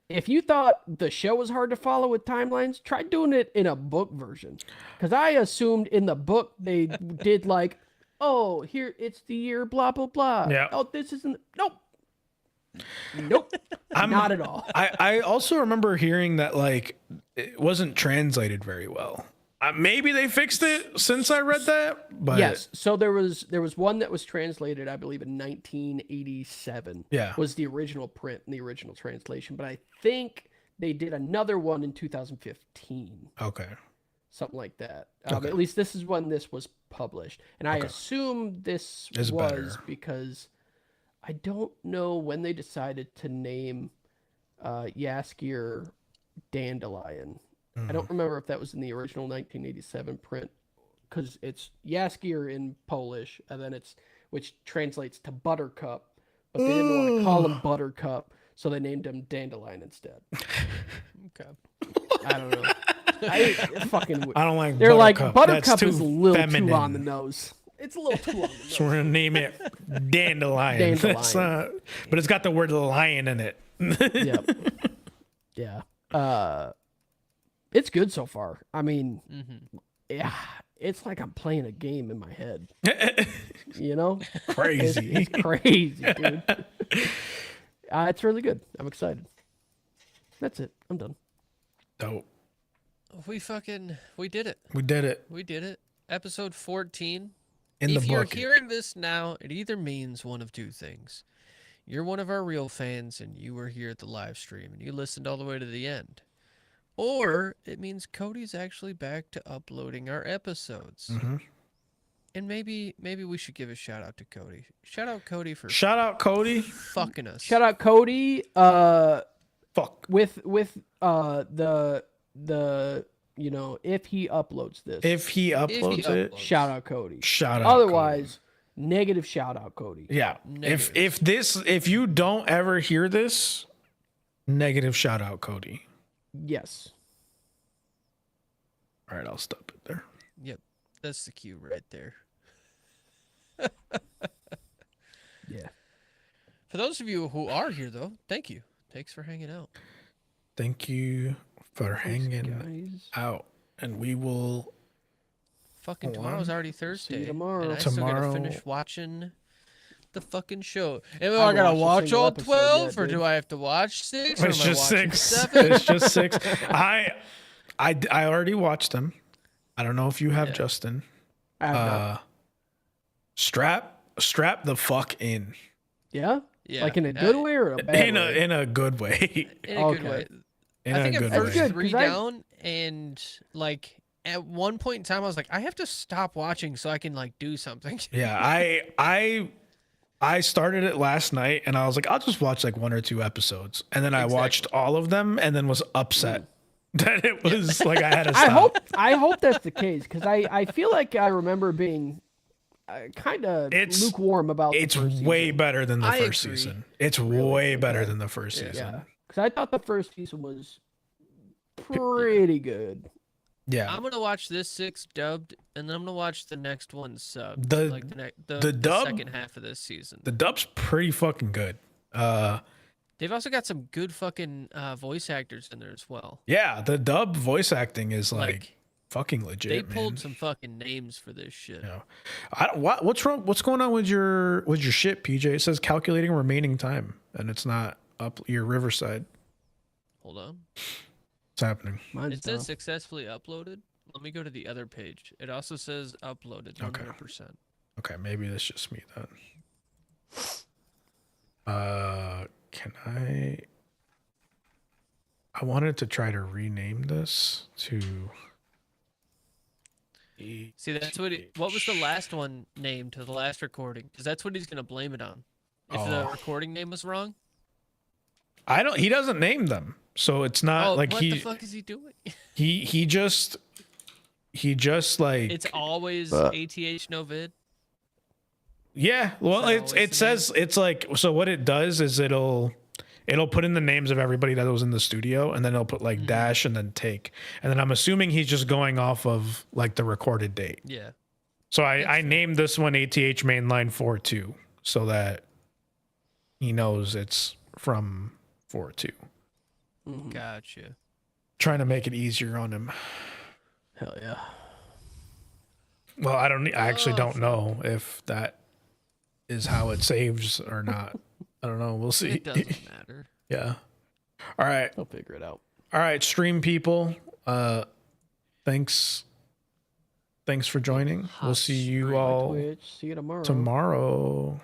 If you thought the show was hard to follow with timelines, try doing it in a book version. Because I assumed in the book they did like, oh, here it's the year blah blah blah. Yeah. Oh, this isn't. Nope. Not at all. I also remember hearing that like it wasn't translated very well. Maybe they fixed it since I read that, but Yes. So there was one that was translated, I believe, in 1987. Yeah. Was the original print and the original translation, but I think they did another one in 2015. Okay. Something like that. Okay. At least this is when this was published, and I assume this Is was better. because I don't know when they decided to name Jaskier Dandelion. I don't remember if that was in the original 1987 print, because it's Jaskier in Polish, and then which translates to Buttercup, but they didn't want to call him Buttercup, so they named him Dandelion instead. Okay. I don't know. I don't like They're like, Buttercup. Buttercup That's is a too little feminine. too on the nose. It's a little too on the nose. So we're gonna name it Dandelion. Dandelion. That's not, but it's got the word lion in it. Yep. Yeah. It's good so far. I mean, yeah, it's like I'm playing a game in my head. You know? Crazy. It's crazy, dude. It's really good. I'm excited. That's it. I'm done. Dope. We did it. We did it. We did it. Episode 14. In the If you're bucket. hearing this now, it either means one of two things. You're one of our real fans and you were here at the live stream and you listened all the way to the end. Or it means Cody's actually back to uploading our episodes. And maybe we should give a shout out to Cody. Shout out Cody for Shout out Cody. fucking us. Shout out Cody. Fuck. With the you know, if he uploads this. If he uploads it, uploads. Shout out Cody. shout out. Otherwise, negative shout out Cody. Cody. Yeah. Negatives. If you don't ever hear this, negative shout out Cody. Yes. All right, I'll stop it there. Yep. That's the cue right there. Yeah. For those of you who are here though, thank you. Thanks for hanging out. Thank you for hanging guys. out, and we will. Fucking tomorrow's already Thursday. tomorrow. And I still gotta Tomorrow- finish watching the fucking show. And I I gotta haven't watched a watch single all episode 12, yet, or dude. do I have to watch 6? Or It's am I just watching 6. 7? It's just 6. I already watched them. I don't know if you have, Justin. I have not. Strap the fuck in. Yeah? Yeah. Like in a good way or a bad In way? a good way. In a good Okay. way. In I a think good at way. first Good, 3 'cause I- down, and like at one point in time, I was like, I have to stop watching so I can like do something. Yeah, I started it last night and I was like, I'll just watch like 1 or 2 episodes. And then I watched all of them and then was upset that it was like I had to stop. I hope that's the case, because I feel like I remember being kind of It's- lukewarm about the It's first way season. better than the I first agree. season. It's way better than the first season. Yeah. Because I thought the first season was pretty good. Yeah. I'm gonna watch this 6 dubbed, and then I'm gonna watch the next one subbed. The- like the the dub- second half of this season. The dub's pretty fucking good. They've also got some good fucking voice actors in there as well. Yeah, the dub voice acting is like fucking legit. They pulled man. some fucking names for this shit. Yeah. What's wrong? What's going on with your shit, PJ? It says calculating remaining time, and it's not up your Riverside. Hold on. What's happening? Mine's It says down. successfully uploaded. Let me go to the other page. It also says uploaded 100%. Okay, maybe that's just me then. Can I wanted to try to rename this to. See, that's what was the last one named to the last recording? Because that's what he's gonna blame it on. If the recording name was wrong. He doesn't name them, so it's not like what the fuck is he doing? he just like It's always ATH no vid. Yeah, well, Is that it always says it's like, so what it does is it'll put in the names of everybody that was in the studio, and then it'll put like dash and then take, and then I'm assuming he's just going off of like the recorded date. Yeah. So I named this one ATH Mainline 4.2 so that he knows it's from 4.2. Gotcha. Trying to make it easier on him. Hell yeah. Well, I actually don't know if that is how it saves or not. I don't know. We'll see. It doesn't matter. Yeah. All right. I'll figure it out. All right, stream people. Thanks for joining. We'll see you all Twitch. See you tomorrow. tomorrow.